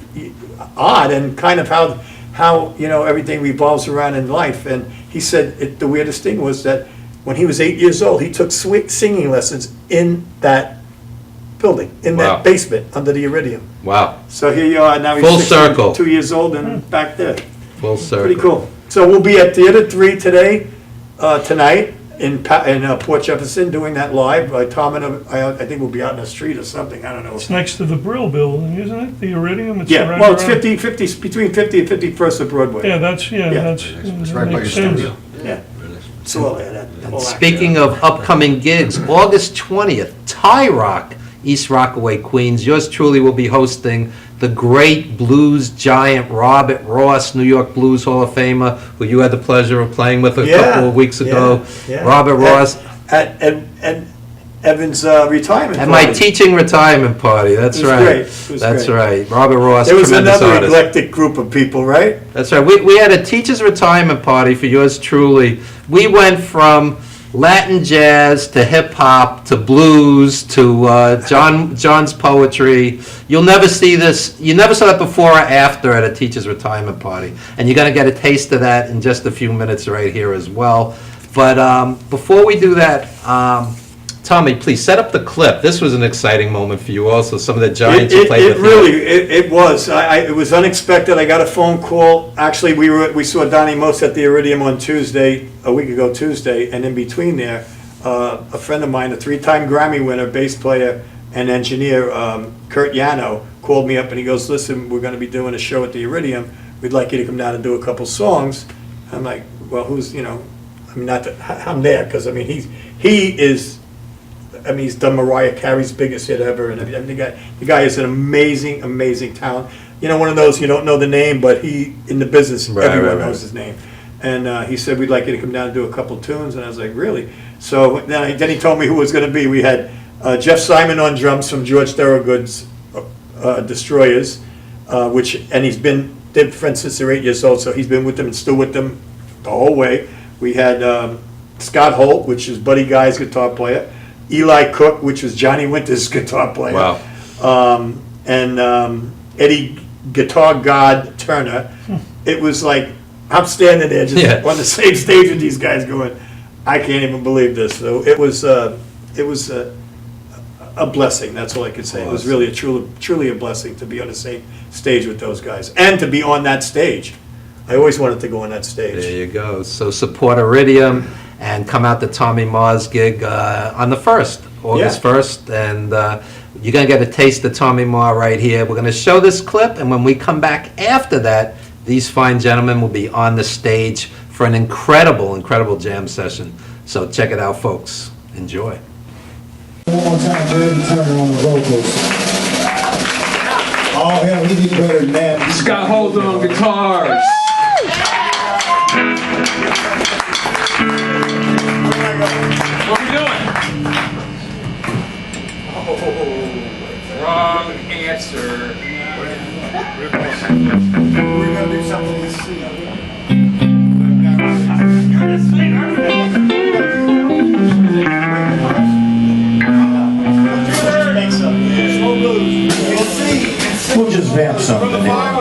odd, and kind of how you know everything revolves around in life. And he said the weirdest thing was that when he was 8 years old, he took singing lessons in that building, in that basement under the Iridium. Wow. So here you are now. He's Full circle. 2 years old and back there. Full circle. Pretty cool. So we'll be at Theater 3 tonight in Port Jefferson doing that live. Tom and I think we'll be out in the street or something. I don't know. It's next to the Brill Building, isn't it? The Iridium? It's Yeah, right well, it's around- 50, between 50 and 51st of Broadway. Yeah, that's Yeah. that right by makes your sense. studio. Yeah. So all that. all that. Speaking of upcoming gigs, August 20th, Tie Rock, East Rockaway, Queens. Yours truly will be hosting the great blues giant Robert Ross, New York Blues Hall of Famer, who you had the pleasure of playing with a couple of weeks ago. Yeah. Robert Ross. At Evan's retirement At my party. teaching retirement party, that's It was right. great. It was That's great. right. Robert Ross, There was tremendous another artist. eclectic group of people, right? That's right. We had a teacher's retirement party for yours truly. We went from Latin jazz to hip hop to blues to John's poetry. You'll never see this. You never saw that before or after at a teacher's retirement party, and you're going to get a taste of that in just a few minutes right here as well. But before we do that, Tommy, please set up the clip. This was an exciting moment for you also. Some of the giants you played with. It was. It was unexpected. I got a phone call. Actually, we saw Donnie Most at the Iridium on Tuesday, a week ago Tuesday, and in between there, a friend of mine, a 3-time Grammy winner, bass player and engineer, Kurt Yano, called me up and he goes, "Listen, we're going to be doing a show at the Iridium. We'd like you to come down and do a couple songs." I'm like, "Well, who's, you know, I mean, not that I'm there, because I mean, he is. I mean, he's done Mariah Carey's biggest hit ever, and the guy is an amazing, amazing talent. You know, one of those you don't know the name, but he in the business, everyone knows his name. And he said, "We'd like you to come down and do a couple tunes," and I was like, "Really?" So then he told me who it was going to be. We had Jeff Simon on drums from George Thorogood's Destroyers, and they're friends since they're 8 years old, so he's been with them and still with them the whole way. We had Scott Holt, which is Buddy Guy's guitar player. Eli Cook, which was Johnny Winter's guitar player. Wow. And Eddie Guitar God Turner. It was like, I'm standing there just on the same stage with these guys going, I can't even believe this. So it was a blessing, that's all I could say. It was really truly a blessing to be on the same stage with those guys. And to be on that stage. I always wanted to go on that stage. There you go. So support Iridium and come out to Tommy Maher's gig on the 1st, August 1st, and you're going to get a taste of Tommy Maher right here. We're going to show this clip, and when we come back after that, these fine gentlemen will be on the stage for an incredible, incredible jam session. So check it out, folks. Enjoy. One more time for Eddie Turner on the vocals. Oh, hell, he did better than that. Scott Holden on guitars. What are we doing? Oh, wrong answer. We're gonna do something with C. You're the singer. We'll just vamp something here.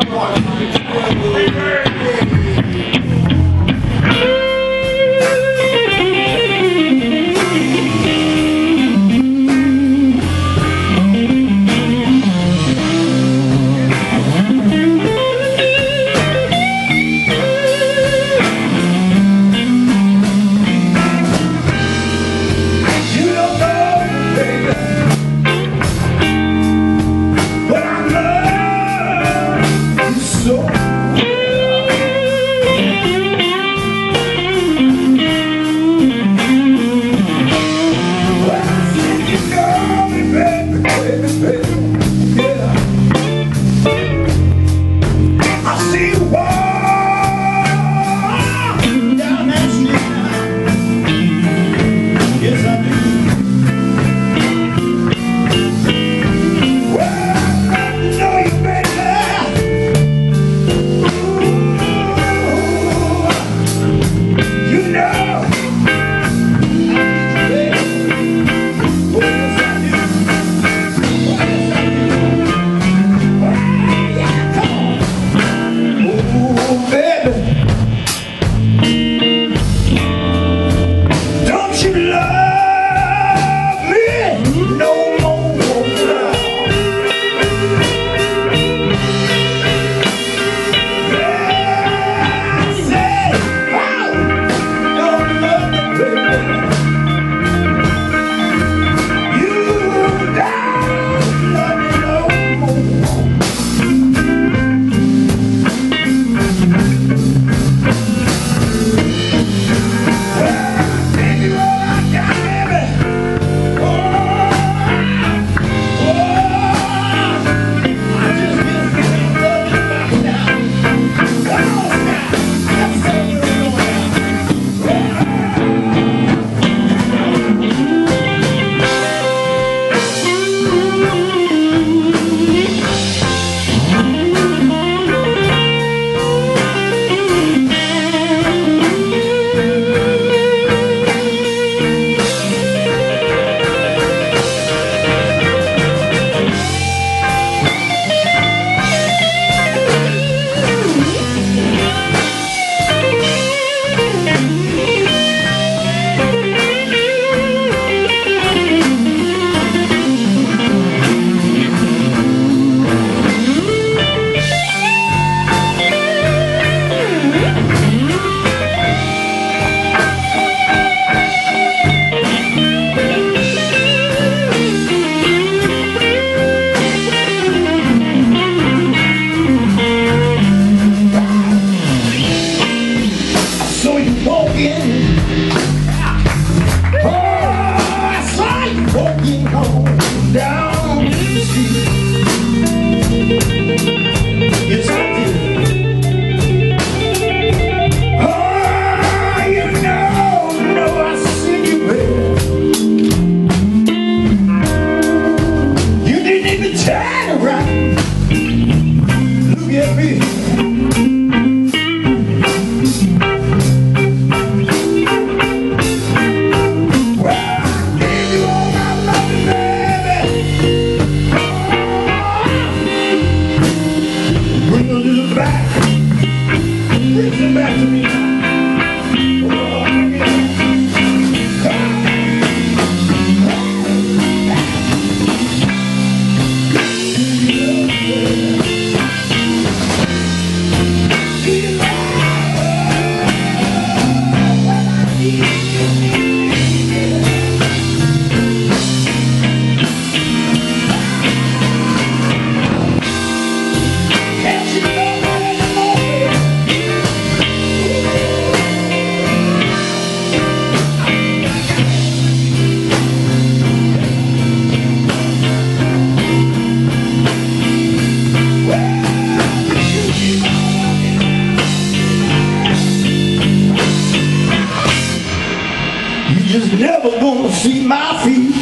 see my feet.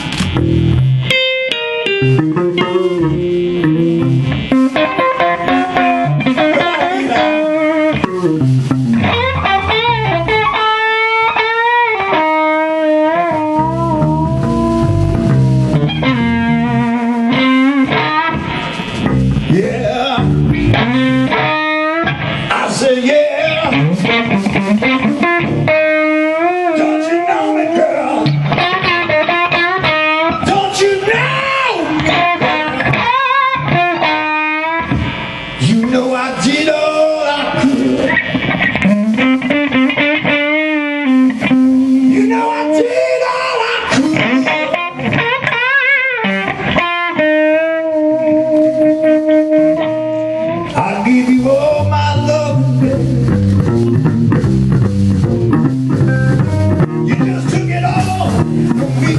Yeah, I said yeah. Don't you know me, girl? Don't you know? You know I did all I could. You know I did all I could. I'll give you all my love, baby. You just took it all from me.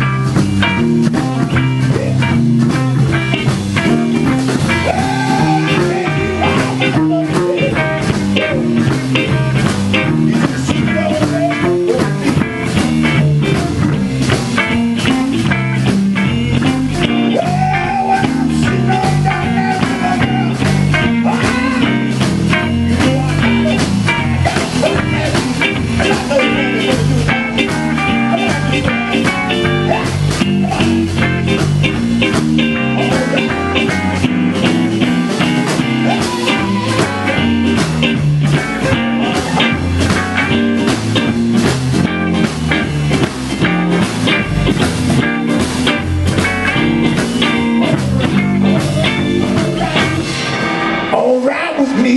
All right with me,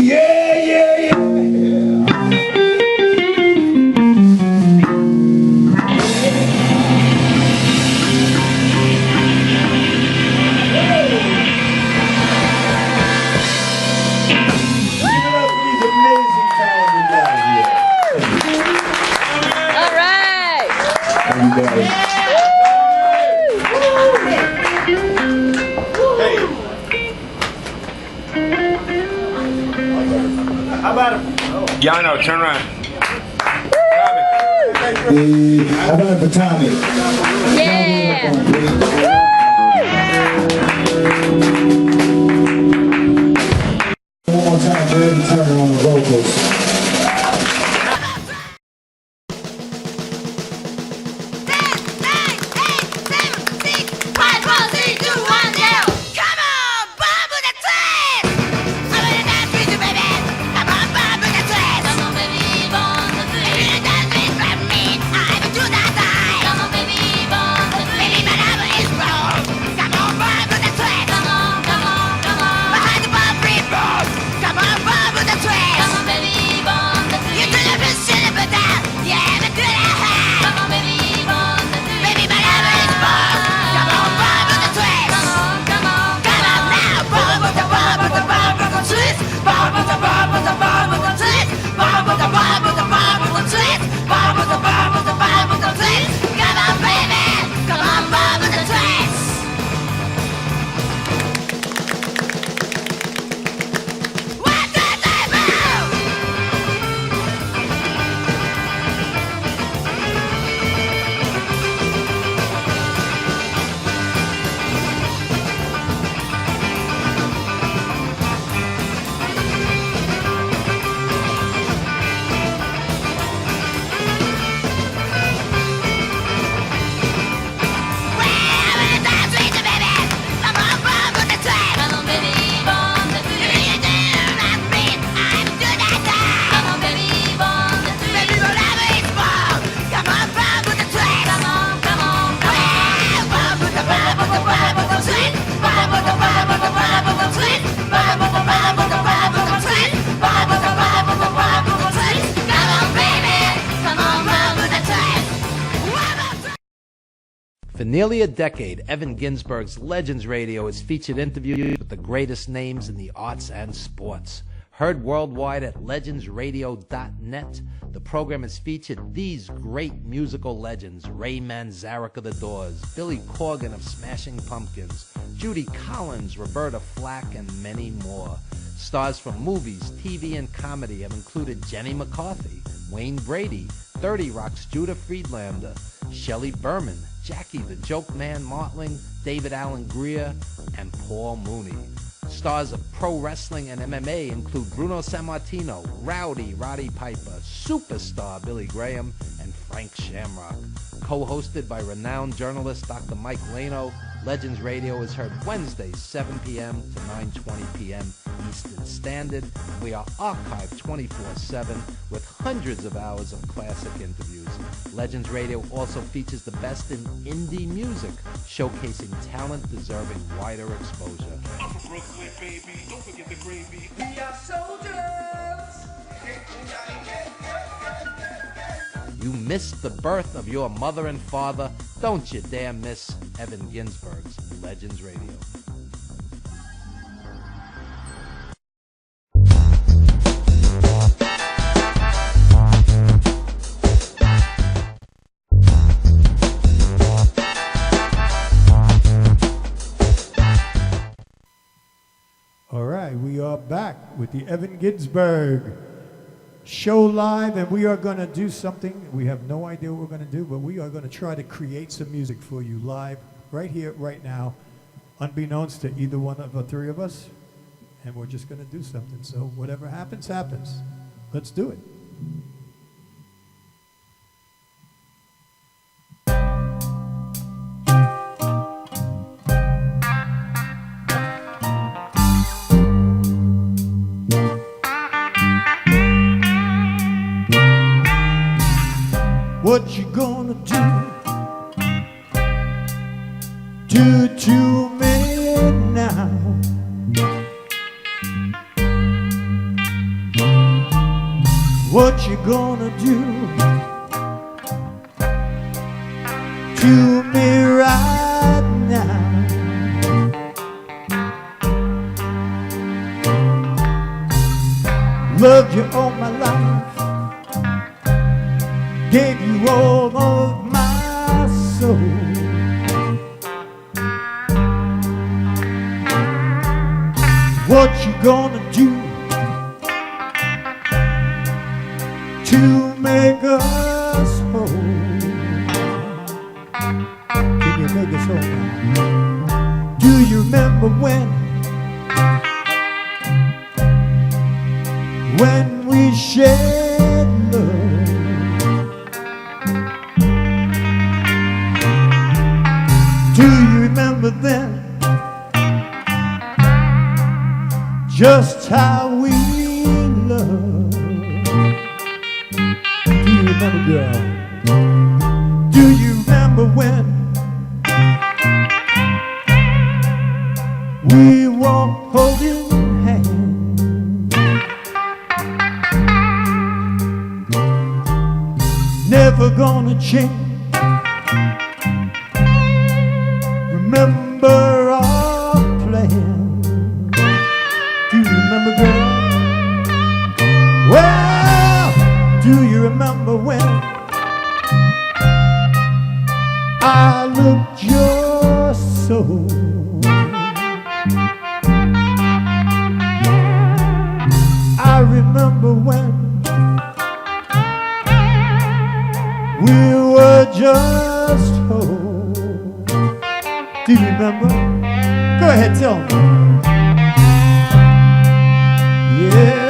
yeah, yeah, yeah. All right. How about it? Yano, turn around. How about it for Tommy? Yeah. One more time for Eddie Turner on the vocals. For nearly a decade, Evan Ginsberg's Legends Radio has featured interviews with the greatest names in the arts and sports. Heard worldwide at legendsradio.net, the program has featured these great musical legends: Ray Manzarek of The Doors, Billy Corgan of Smashing Pumpkins, Judy Collins, Roberta Flack, and many more. Stars from movies, TV, and comedy have included Jenny McCarthy, Wayne Brady, 30 Rock's Judah Friedlander, Shelley Berman, Jackie the Joke Man Martling, David Allen Greer, and Paul Mooney. Stars of pro wrestling and MMA include Bruno Sammartino, Rowdy Roddy Piper, Superstar Billy Graham, and Frank Shamrock. Co-hosted by renowned journalist Dr. Mike Lano, Legends Radio is heard Wednesdays 7 p.m. to 9:20 p.m. Eastern Standard. We are archived 24/7 with hundreds of hours of classic interviews. Legends Radio also features the best in indie music, showcasing talent deserving wider exposure. Brooklyn, baby, don't forget the gravy. We are soldiers. You missed the birth of your mother and father. Don't you dare miss Evan Ginsberg's Legends Radio. All right, we are back with the Evan Ginsberg show live, and we are going to do something. We have no idea what we're going to do, but we are going to try to create some music for you live, right here, right now, unbeknownst to either one of the three of us, and we're just going to do something. So whatever happens, happens. Let's do it. What you gonna do to me now? What you gonna do to me right now? Loved you all my life, gave you all of my soul. What you gonna do to make us whole? Can you make us whole? Do you remember when we shared love? Do you remember then just how we loved? Do you remember, girl? Do you remember when we walked holding hands? Never gonna change. Remember our plan. Do you remember, girl? Well, do you remember when I looked your soul? I remember when we were just whole. Do you remember? Go ahead, tell me. Yeah.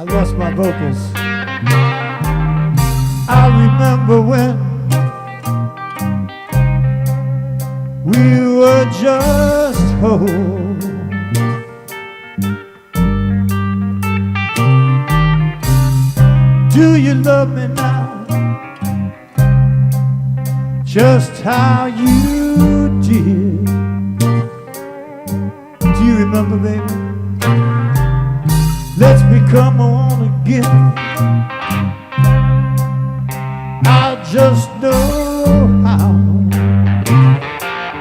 I lost my vocals. I remember when we were just home. Do you love me now? Just how you did. Do you remember, baby? Let's become one again. I just know how.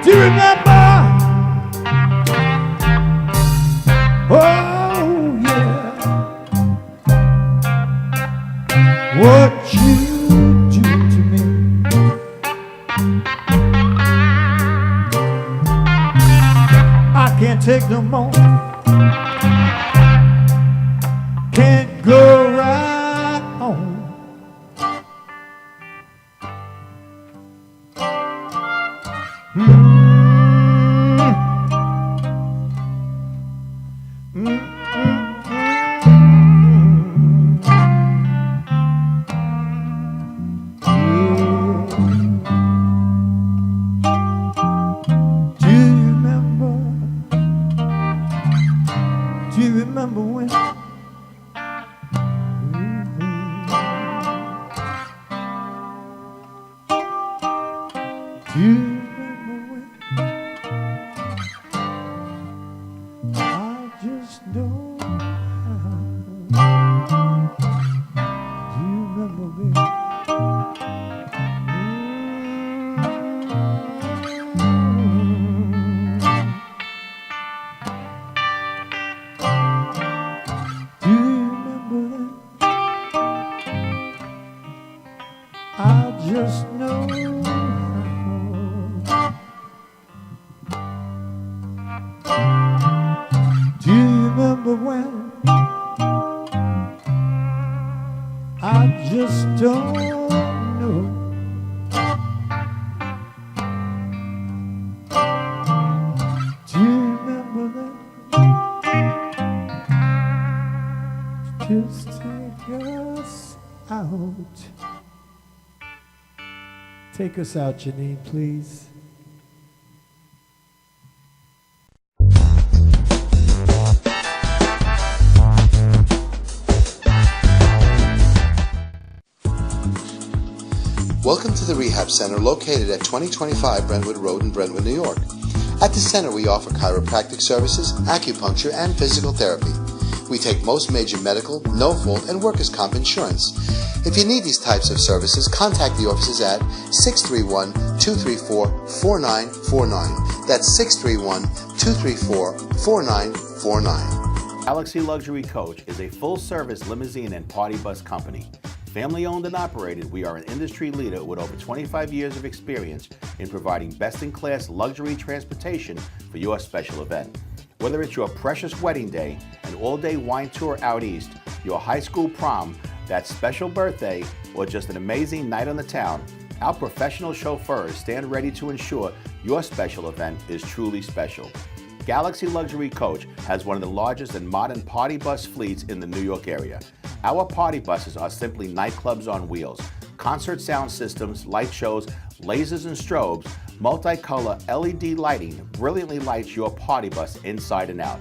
Do you remember? Oh yeah. What you do to me. I can't take no more. Can't go right on. Do you remember when? Do you remember when? I just don't how. Do you remember me? Do you remember that? I just know how. Do you remember when? I just don't know. Do you remember that? Just take us out. Take us out, Janine, please. Welcome to the Rehab Center located at 2025 Brentwood Road in Brentwood, New York. At the center, we offer chiropractic services, acupuncture, and physical therapy. We take most major medical, no-fault, and workers' comp insurance. If you need these types of services, contact the offices at 631-234-4949. That's 631-234-4949. Galaxy Luxury Coach is a full-service limousine and party bus company. Family owned and operated, we are an industry leader with over 25 years of experience in providing best-in-class luxury transportation for your special event. Whether it's your precious wedding day, an all-day wine tour out east, your high school prom, that special birthday, or just an amazing night on the town, our professional chauffeurs stand ready to ensure your special event is truly special. Galaxy Luxury Coach has one of the largest and modern party bus fleets in the New York area. Our party buses are simply nightclubs on wheels. Concert sound systems, light shows, lasers and strobes, multicolor LED lighting brilliantly lights your party bus inside and out.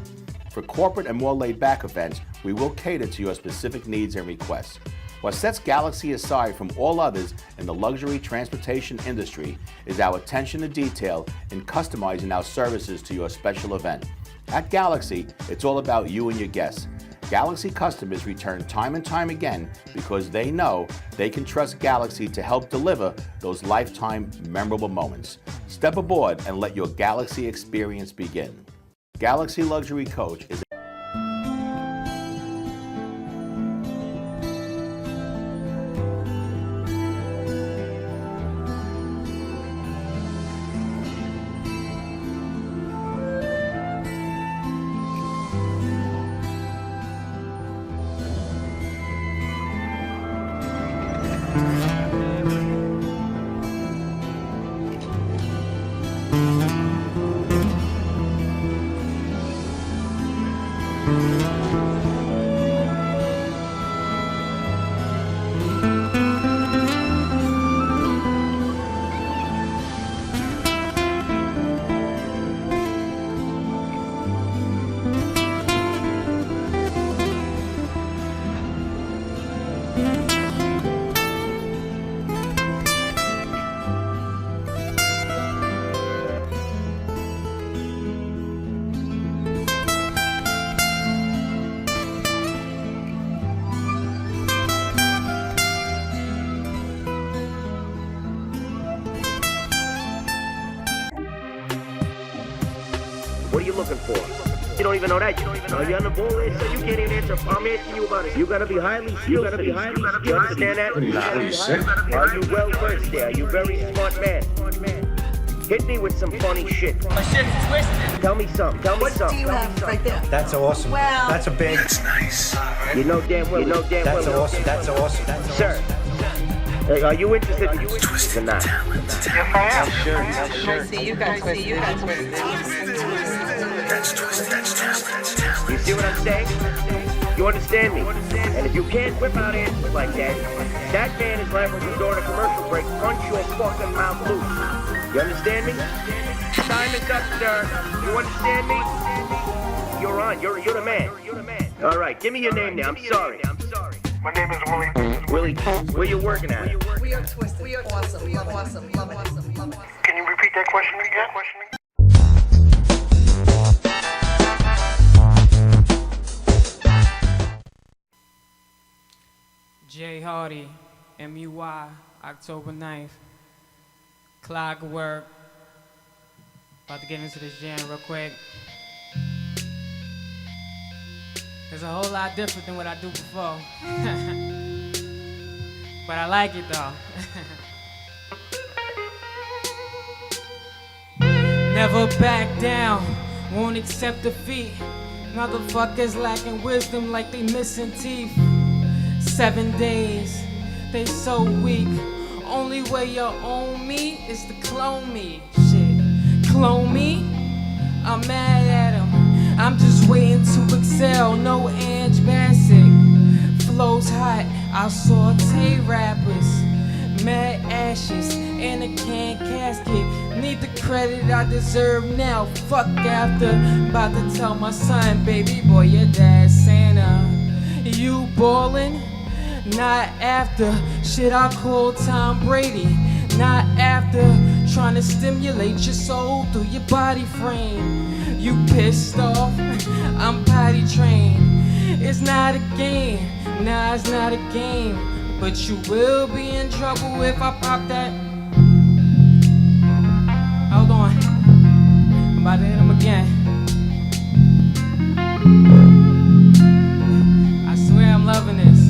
For corporate and more laid-back events, we will cater to your specific needs and requests. What sets Galaxy aside from all others in the luxury transportation industry is our attention to detail in customizing our services to your special event. At Galaxy, it's all about you and your guests. Galaxy customers return time and time again because they know they can trust Galaxy to help deliver those lifetime memorable moments. Step aboard and let your Galaxy experience begin. Galaxy Luxury Coach is looking for? You don't even know that. Are you on the ball list? So you can't even answer. I'm asking you about it. You gotta be highly skilled. You understand that? Are you sick? Are you well versed there? Are you very smart man? Hit me with some funny shit. My shit's twisted. Tell me something. What do you have right there? That's awesome. Well, that's a big. That's nice. You know damn well. That's awesome. That's awesome. Sir, are you interested in twisted or not? Yes, I am. Sure. See, you got twisted. You see what I'm saying? You understand me? And if you can't whip out answers like that, that man is liable to go to commercial break, punch your fucking mouth loose. You understand me? Time is up, sir. You understand me? You're on. You're the man. All right, give me your name now. I'm sorry. My name is Willie. Willie, where you working at? We are twisted. We are awesome. We are awesome. Love it. Can you repeat that question again? Jay Hardy, MUI, October 9th. Clockwork. About to get into this jam real quick. It's a whole lot different than what I do before. But I like it though. Never back down, won't accept defeat. Motherfuckers lacking wisdom like they missing teeth. 7 days, they so weak. Only way you own me is to clone me. Shit, clone me? I'm mad at him. I'm just waiting to excel, no Ange Bassett. Flows hot, I'll saute rappers. Mad ashes in a can casket. Need the credit I deserve now. Fuck after. About to tell my son, baby boy, your dad's Santa. You ballin'? Not after. Shit, I call Tom Brady. Not after. Trying to stimulate your soul through your body frame. You pissed off? I'm potty trained. It's not a game. Nah, it's not a game. But you will be in trouble if I pop that. Hold on. I'm about to hit him again. I swear I'm loving this.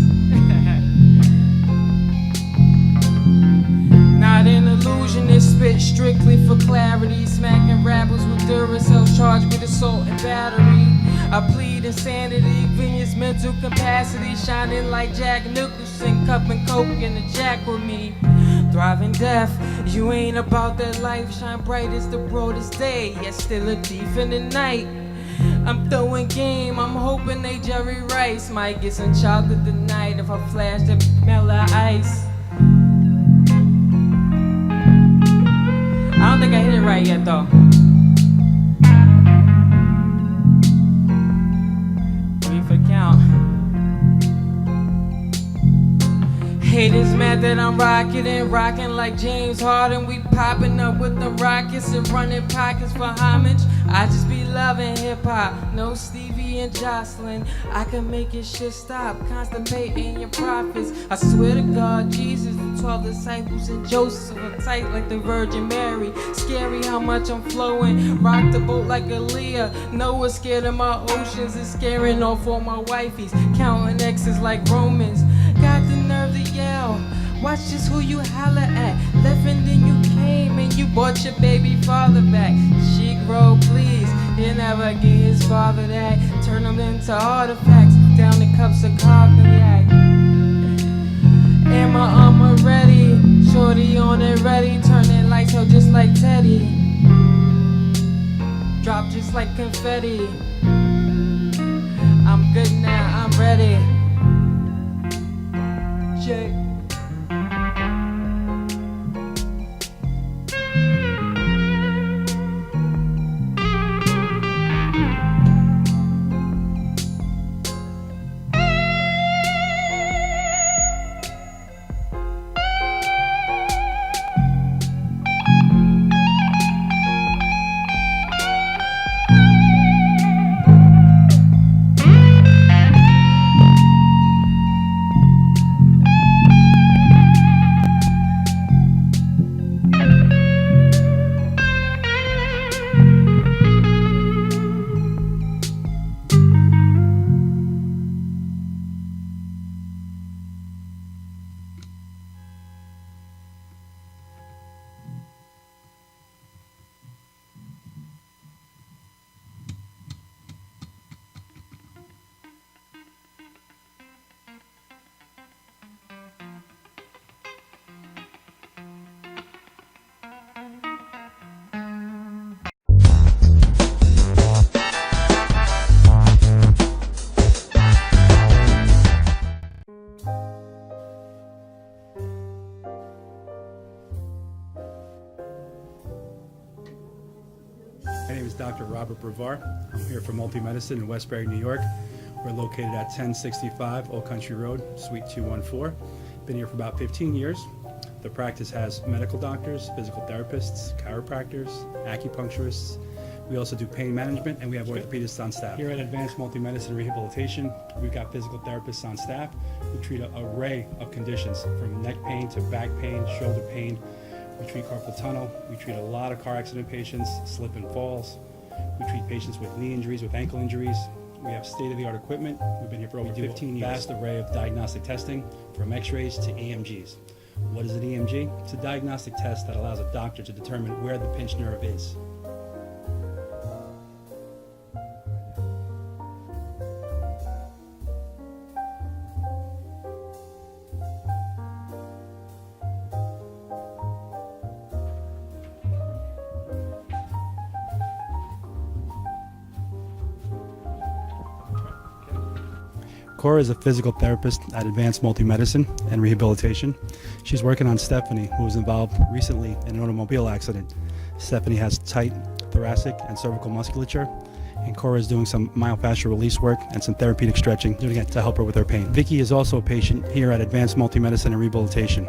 Not an illusionist, spit strictly for clarity. Smacking rappers with Duracell, charged with assault and battery. I plead insanity, Vineyard's mental capacity. Shining like Jack Nicholson, cupping coke in the jack with me. Thriving deaf, you ain't about that life. Shine bright as the broadest day, yet still a thief in the night. I'm throwing game, I'm hoping they Jerry Rice. Might get some chocolate tonight if I flash the vanilla ice. I don't think I hit it right yet though. Wait for the count. Haters mad that I'm rocking like James Harden. We popping up with the Rockets and running pockets for homage. I just be loving hip hop, no Stevie and Jocelyn. I can make your shit stop, constipating your prophets. I swear to God, Jesus, the 12 disciples and Joseph are tight like the Virgin Mary. Scary how much I'm flowing, rock the boat like Aaliyah. Noah scared of my oceans and scaring off all my wifeys. Counting X's like Romans. Got the nerve to yell. Watch just who you holler at. Left and then you came and you bought your baby father back. She grow, please. He'll never get his father that. Turn them into artifacts. Down the cups of cognac. And my armor ready. Shorty on it ready. Turning lights out just like Teddy. Drop just like confetti. I'm good now, I'm ready. Jay. Dr. Robert Brevard. I'm here for Multi-Medicine in Westbury, New York. We're located at 1065 Old Country Road, Suite 214. Been here for about 15 years. The practice has medical doctors, physical therapists, chiropractors, acupuncturists. We also do pain management, and we have orthopedists on staff. Here at Advanced Multi-Medicine Rehabilitation, we've got physical therapists on staff who treat an array of conditions, from neck pain to back pain, shoulder pain. We treat carpal tunnel. We treat a lot of car accident patients, slip and falls. We treat patients with knee injuries, with ankle injuries. We have state-of-the-art equipment. We've been here for over 15 years. Vast array of diagnostic testing, from x-rays to EMGs. What is an EMG? It's a diagnostic test that allows a doctor to determine where the pinched nerve is. Cora is a physical therapist at Advanced Multi-Medicine and Rehabilitation. She's working on Stephanie, who was involved recently in an automobile accident. Stephanie has tight thoracic and cervical musculature, and Cora is doing some myofascial release work and some therapeutic stretching, doing it to help her with her pain. Vicky is also a patient here at Advanced Multi-Medicine and Rehabilitation.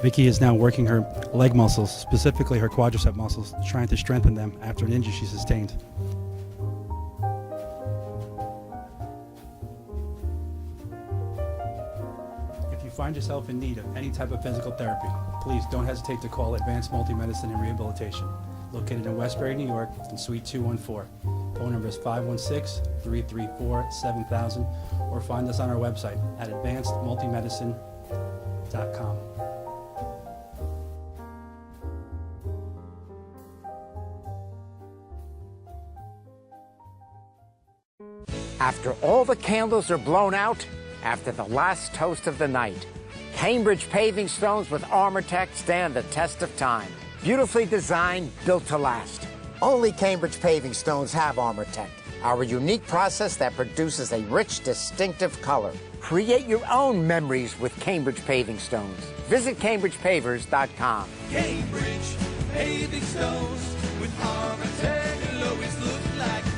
Vicky is now working her leg muscles, specifically her quadricep muscles, trying to strengthen them after an injury she sustained. If you find yourself in need of any type of physical therapy, please don't hesitate to call Advanced Multi-Medicine and Rehabilitation, located in Westbury, New York, in Suite 214. Phone number is 516-334-7000, or find us on our website at advancedmultimedicine.com. After all the candles are blown out, after the last toast of the night, Cambridge paving stones with ArmorTech stand the test of time. Beautifully designed, built to last. Only Cambridge paving stones have ArmorTech, our unique process that produces a rich, distinctive color. Create your own memories with Cambridge paving stones. Visit CambridgePavers.com. Cambridge paving stones with ArmorTech will always look like new.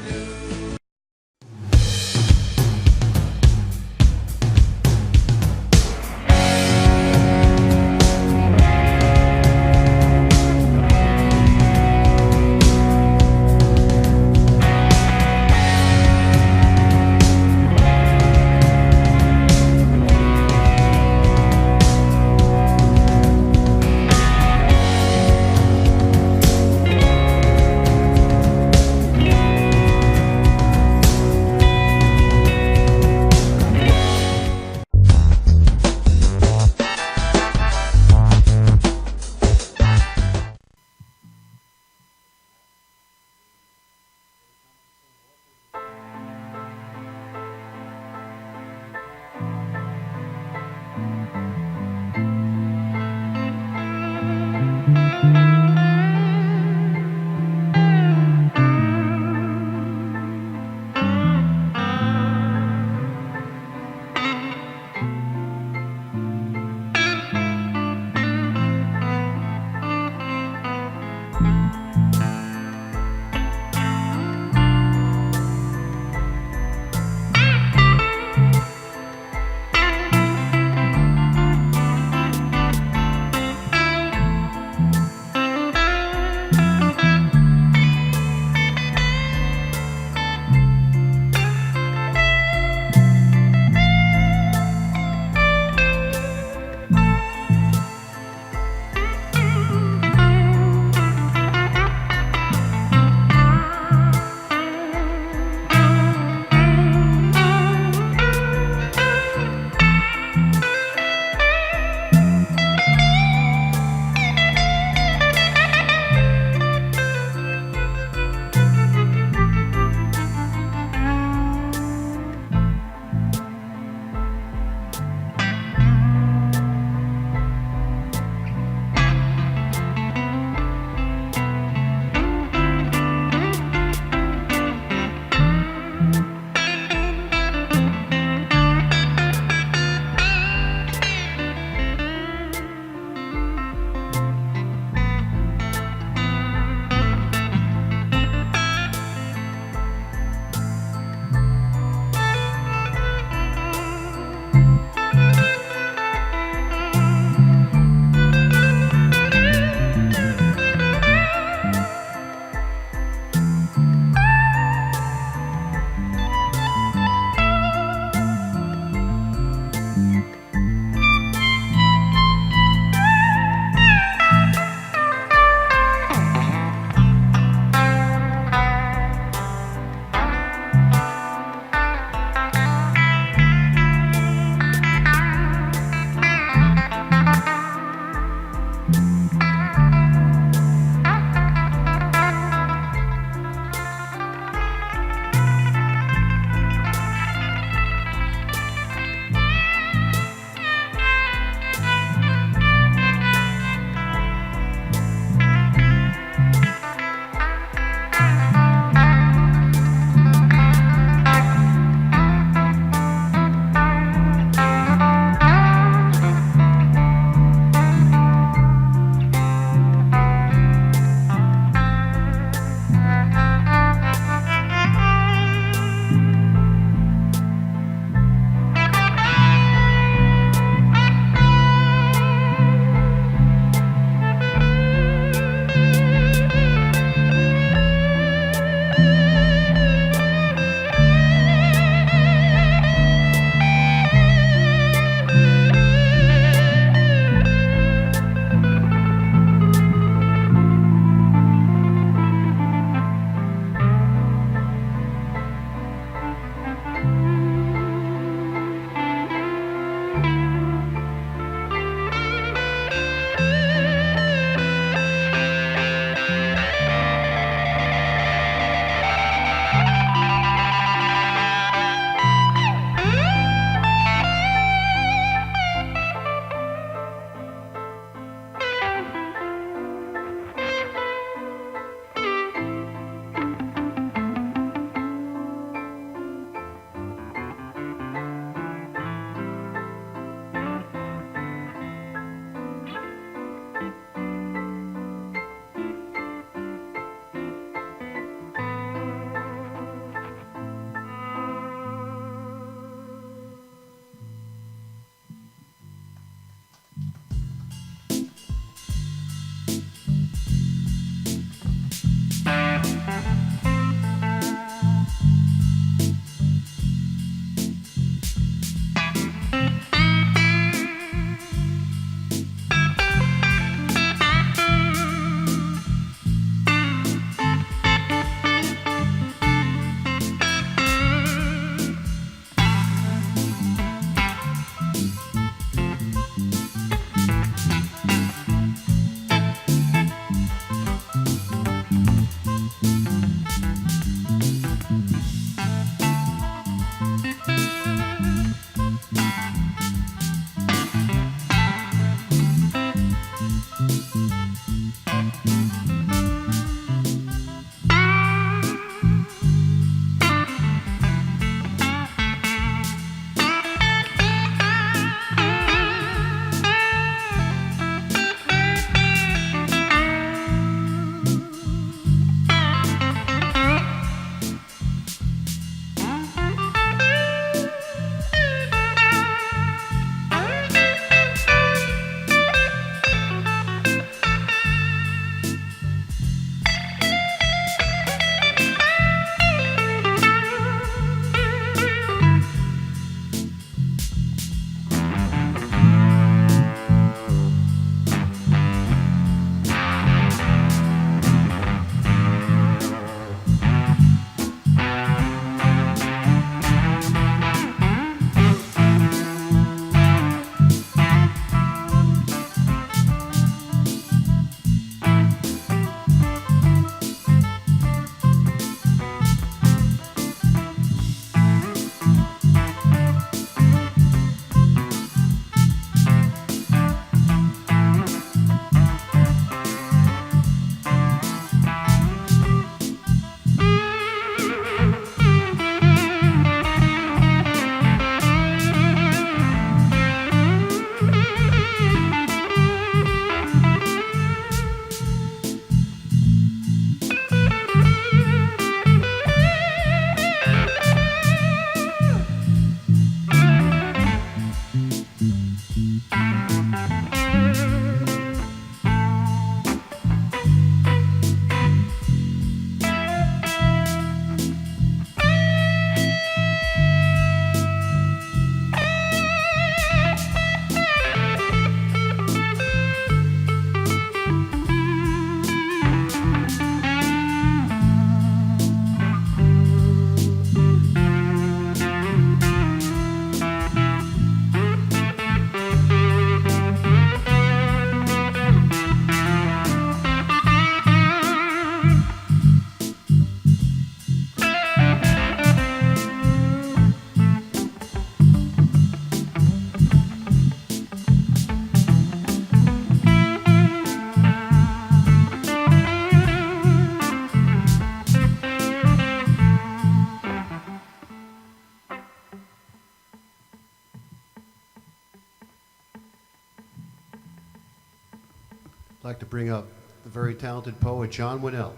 I'd like to bring up the very talented poet John Winell.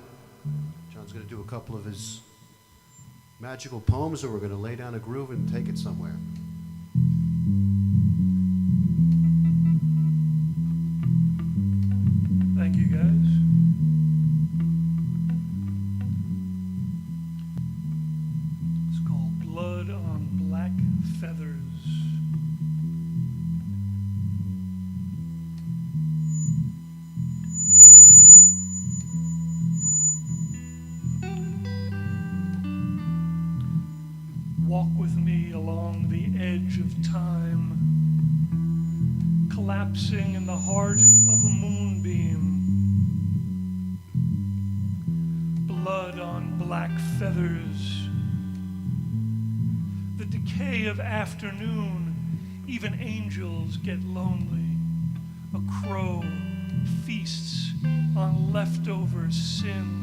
John's going to do a couple of his magical poems, and we're going to lay down a groove and take it somewhere. Thank you, guys. It's called Blood on Black Feathers. Walk with me along the edge of time, collapsing in the heart of a moonbeam. Blood on black feathers. The decay of afternoon, even angels get lonely. A crow feasts on leftover sins.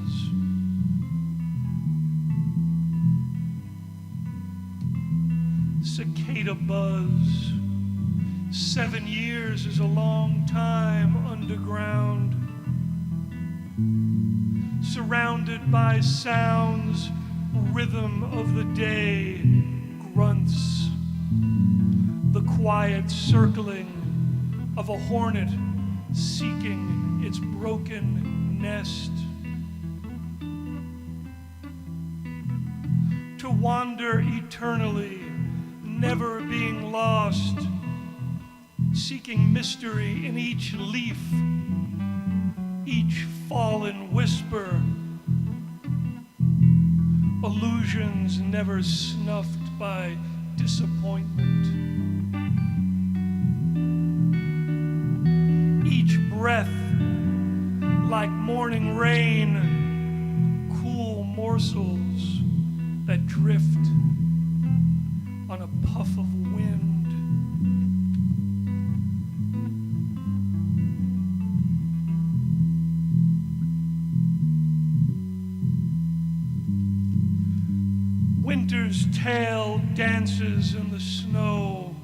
Cicada buzz. 7 years is a long time underground. Surrounded by sounds, rhythm of the day, grunts. The quiet circling of a hornet seeking its broken nest. To wander eternally, never being lost, seeking mystery in each leaf, each fallen whisper, illusions never snuffed by disappointment. Each breath like morning rain, cool morsels that drift on a puff of wind. Winter's tail dances in the snow.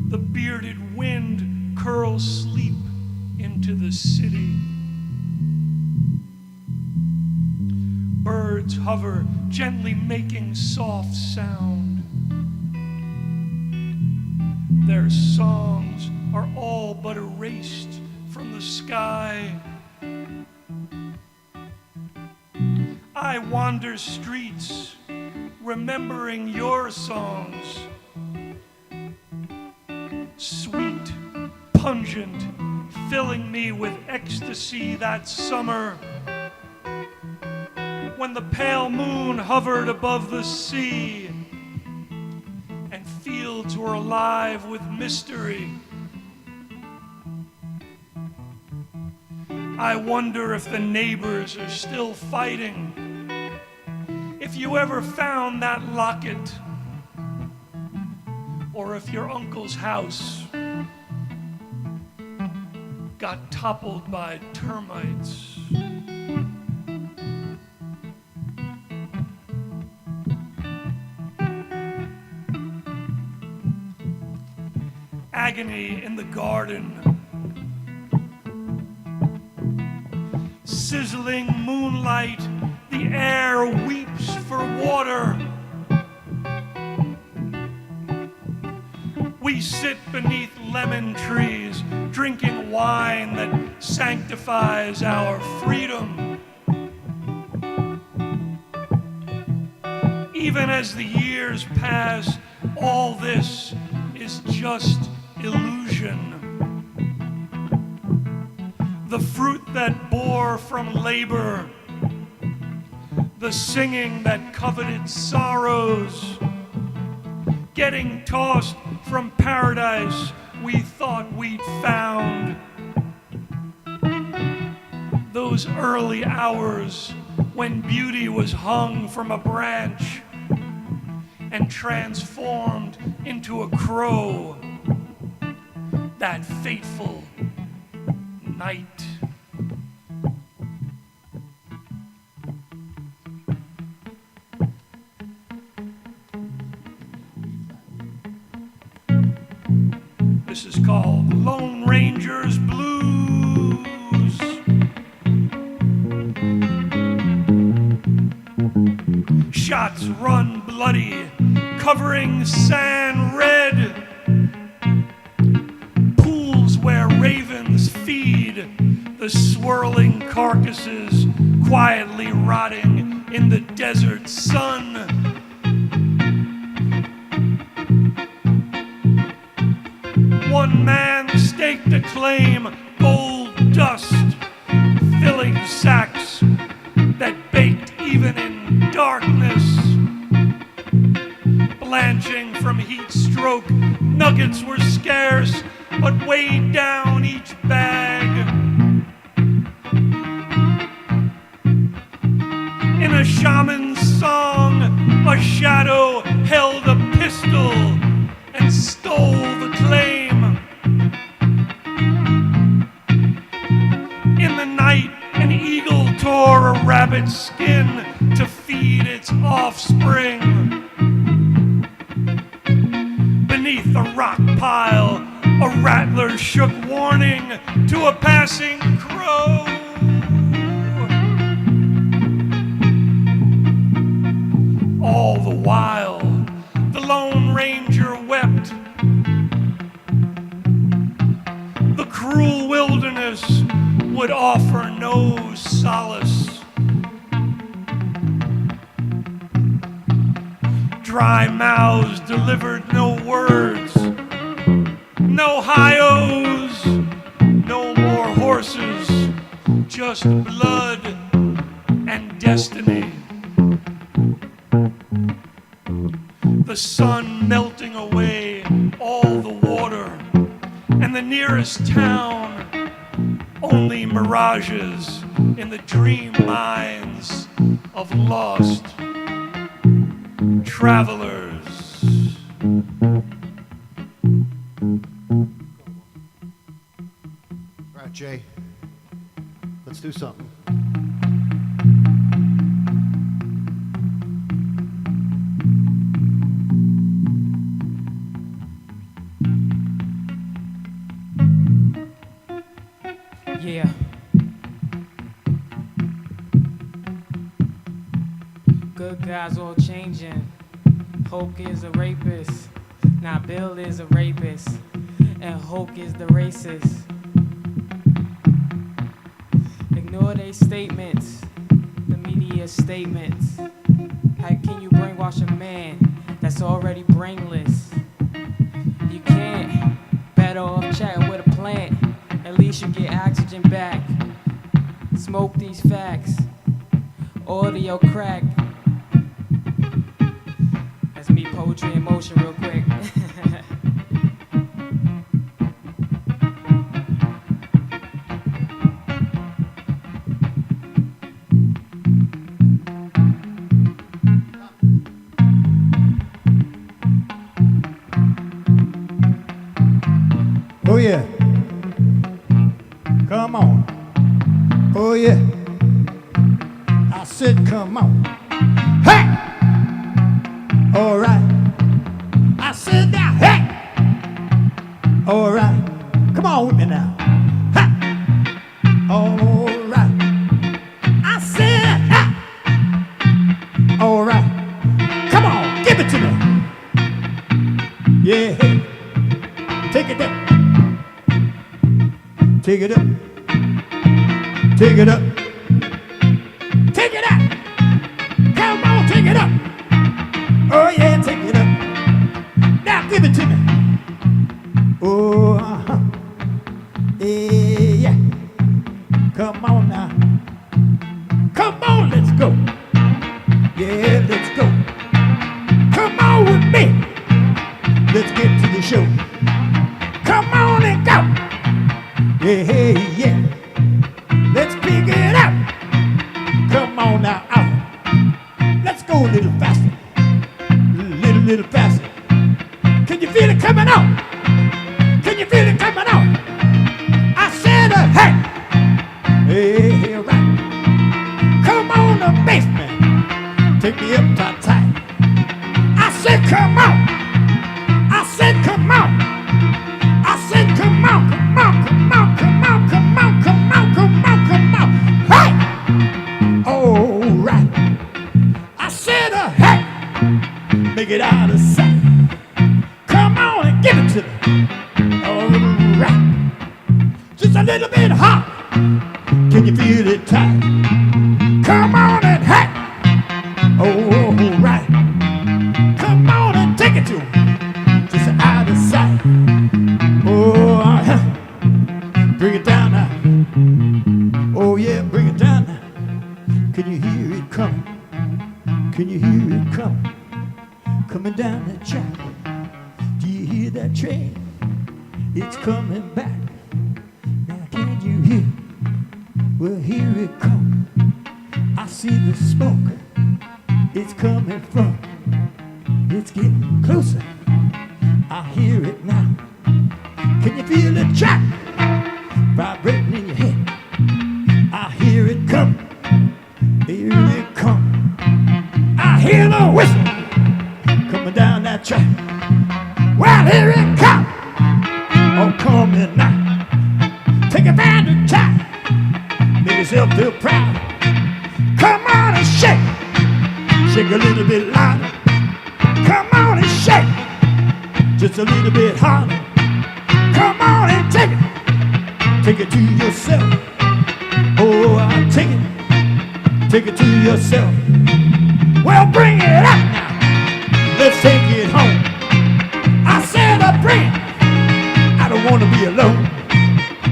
The bearded wind curls sleep into the city. Birds hover, gently making soft sound. Their songs are all but erased from the sky. I wander streets, remembering your songs. Sweet, pungent, filling me with ecstasy that summer, when the pale moon hovered above the sea and fields were alive with mystery. I wonder if the neighbors are still fighting. If you ever found that locket, or if your uncle's house got toppled by termites. Agony in the garden. Sizzling moonlight, the air weeps for water. We sit beneath lemon trees, drinking wine that sanctifies our freedom. Even as the years pass, all this is just illusion. The fruit that bore from labor, the singing that coveted sorrows, getting tossed from paradise we thought we'd found. Those early hours when beauty was hung from a branch and transformed into a crow, that fateful night. This is called Lone Rangers blues. Shots run bloody, covering sand red. Pools where ravens feed, the swirling carcasses quietly rotting in the desert sun. One man staked a claim, gold dust, filling sacks that baked even in darkness. Blanching from heat stroke, nuggets were scarce, but weighed down each bag. In a shaman's song, a shadow held a pistol and stole the claim. In the night, an eagle tore a rabbit's skin to feed its offspring. Beneath a rock pile, a rattler shook warning to a passing crow. All the while, the Lone Ranger wept. The cruel wilderness would offer no solace. Dry mouths delivered no words, no hi-os, no more horses, just blood and destiny. The sun melting away all the water, and the nearest town only mirages in the dream minds of lost travelers. Right, Jay. Let's do something. Yeah. Good guys all changing. Hulk is a rapist. Now Bill is a rapist. And Hulk is the racist. Ignore their statements. The media statements. How can you brainwash a man that's already brainless? You can't. Better off chatting with a plant. At least you get oxygen back. Smoke these facts. Audio crack. That's me, poetry in motion, real quick. Oh yeah. Come on. Oh yeah. I said come on. Hey! All right. I said now, hey! All right. Come on with me now. Hey! All right. I said, hey! All right. Come on, give it to me. Yeah. Take it up. Take it up. Take it up. Take it up. Come on, take it up. Oh yeah, take it up. Now give it to me. Oh, uh-huh. Yeah. Come on now. Come on, let's go. Yeah, let's go. Come on with me. Let's get to the show. Come on and go. Yeah, yeah. Let's pick it up. Come on now, out. Let's go a little faster. Little faster. Can you feel it coming on? Can you feel it coming on? I said, hey. Hey, right. Come on, the basement. Take me up tight. I said, come on. I said, come on. I said, come on, come on, come on. make it out of sight. Come on and give it to me. All right. Just a little bit hot. Can you feel it tight? Come on and hack. Oh, right. Come on and take it to him. Just out of sight. Oh, bring it down now. Oh, yeah, bring it down now. Can you hear it coming? Can you hear it coming? Coming down the track. Do you hear that train? It's coming back. Now can you hear? Well, here it comes. I see the smoke. It's coming from. It's getting closer. I hear it now. Can you feel the track vibrating in your head? I hear it come. Here it come. I hear the whistle coming down that track. Well, here it come. Oh, coming now. Take advantage of time. Make yourself feel proud. Come on and shake. Shake a little bit louder. Come on and shake. Just a little bit harder. Come on and take it. Take it to yourself. Oh, I'll take it. Take it to yourself. Well, bring it up now. Let's take it home. I said I'll bring it. I don't want to be alone.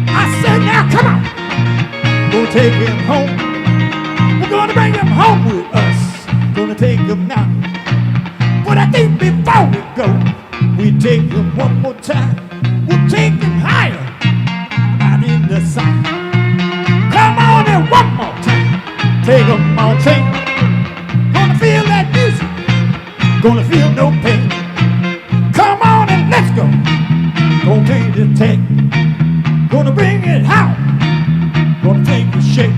I said now, come on. Go take him home. We're gonna bring him home with us. Gonna take him now. But I think before we go, we take him one more time. We'll take him higher out in the sun. Come on and one more time. Take him on, take. Gonna feel that music. Gonna feel no pain. Come on and let's go. Gonna take the take. Gonna bring it out. Gonna take a shake.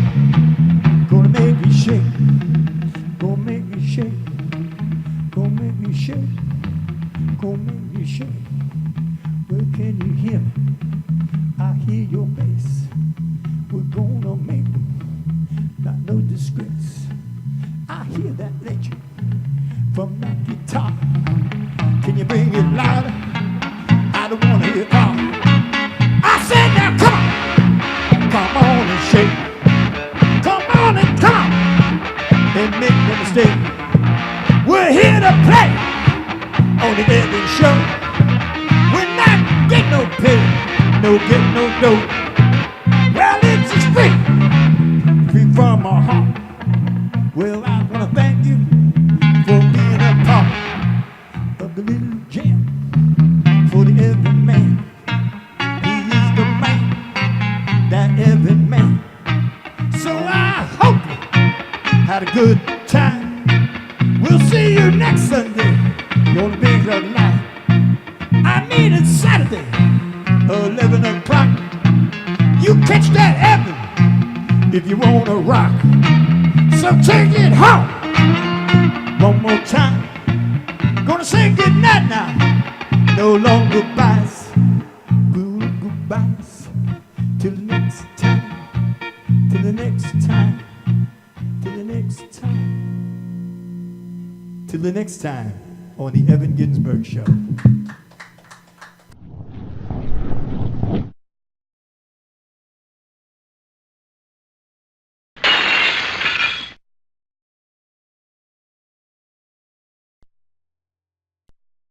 Gonna make it shake. Gonna make it shake. Gonna make it shake. Gonna make it shake. Well, can you hear me? I hear your bass. We're gonna make them not no disgrace. I hear that legend from that guitar. Can you bring it louder? I don't wanna hear it all. I said now come on. Come on and shake. Come on and come and make no mistake. We're here to play on the Evan Show. We're not getting no pay, no get no dough. Well, it's just free, free from our heart. Well, I wanna thank you for being a part of the little jam for the Evan man. He is the man, that Evan man. So I hope you had a good time. We'll see you next Sunday on the big of night. I mean it's Saturday, 11 o'clock. You catch that Evan if you wanna rock. So take it home one more time. Gonna say goodnight now. No longer goodbyes. Goodbyes. Till the next time. Till the next time. Till the next time. Till the next time on the Evan Ginsberg Show.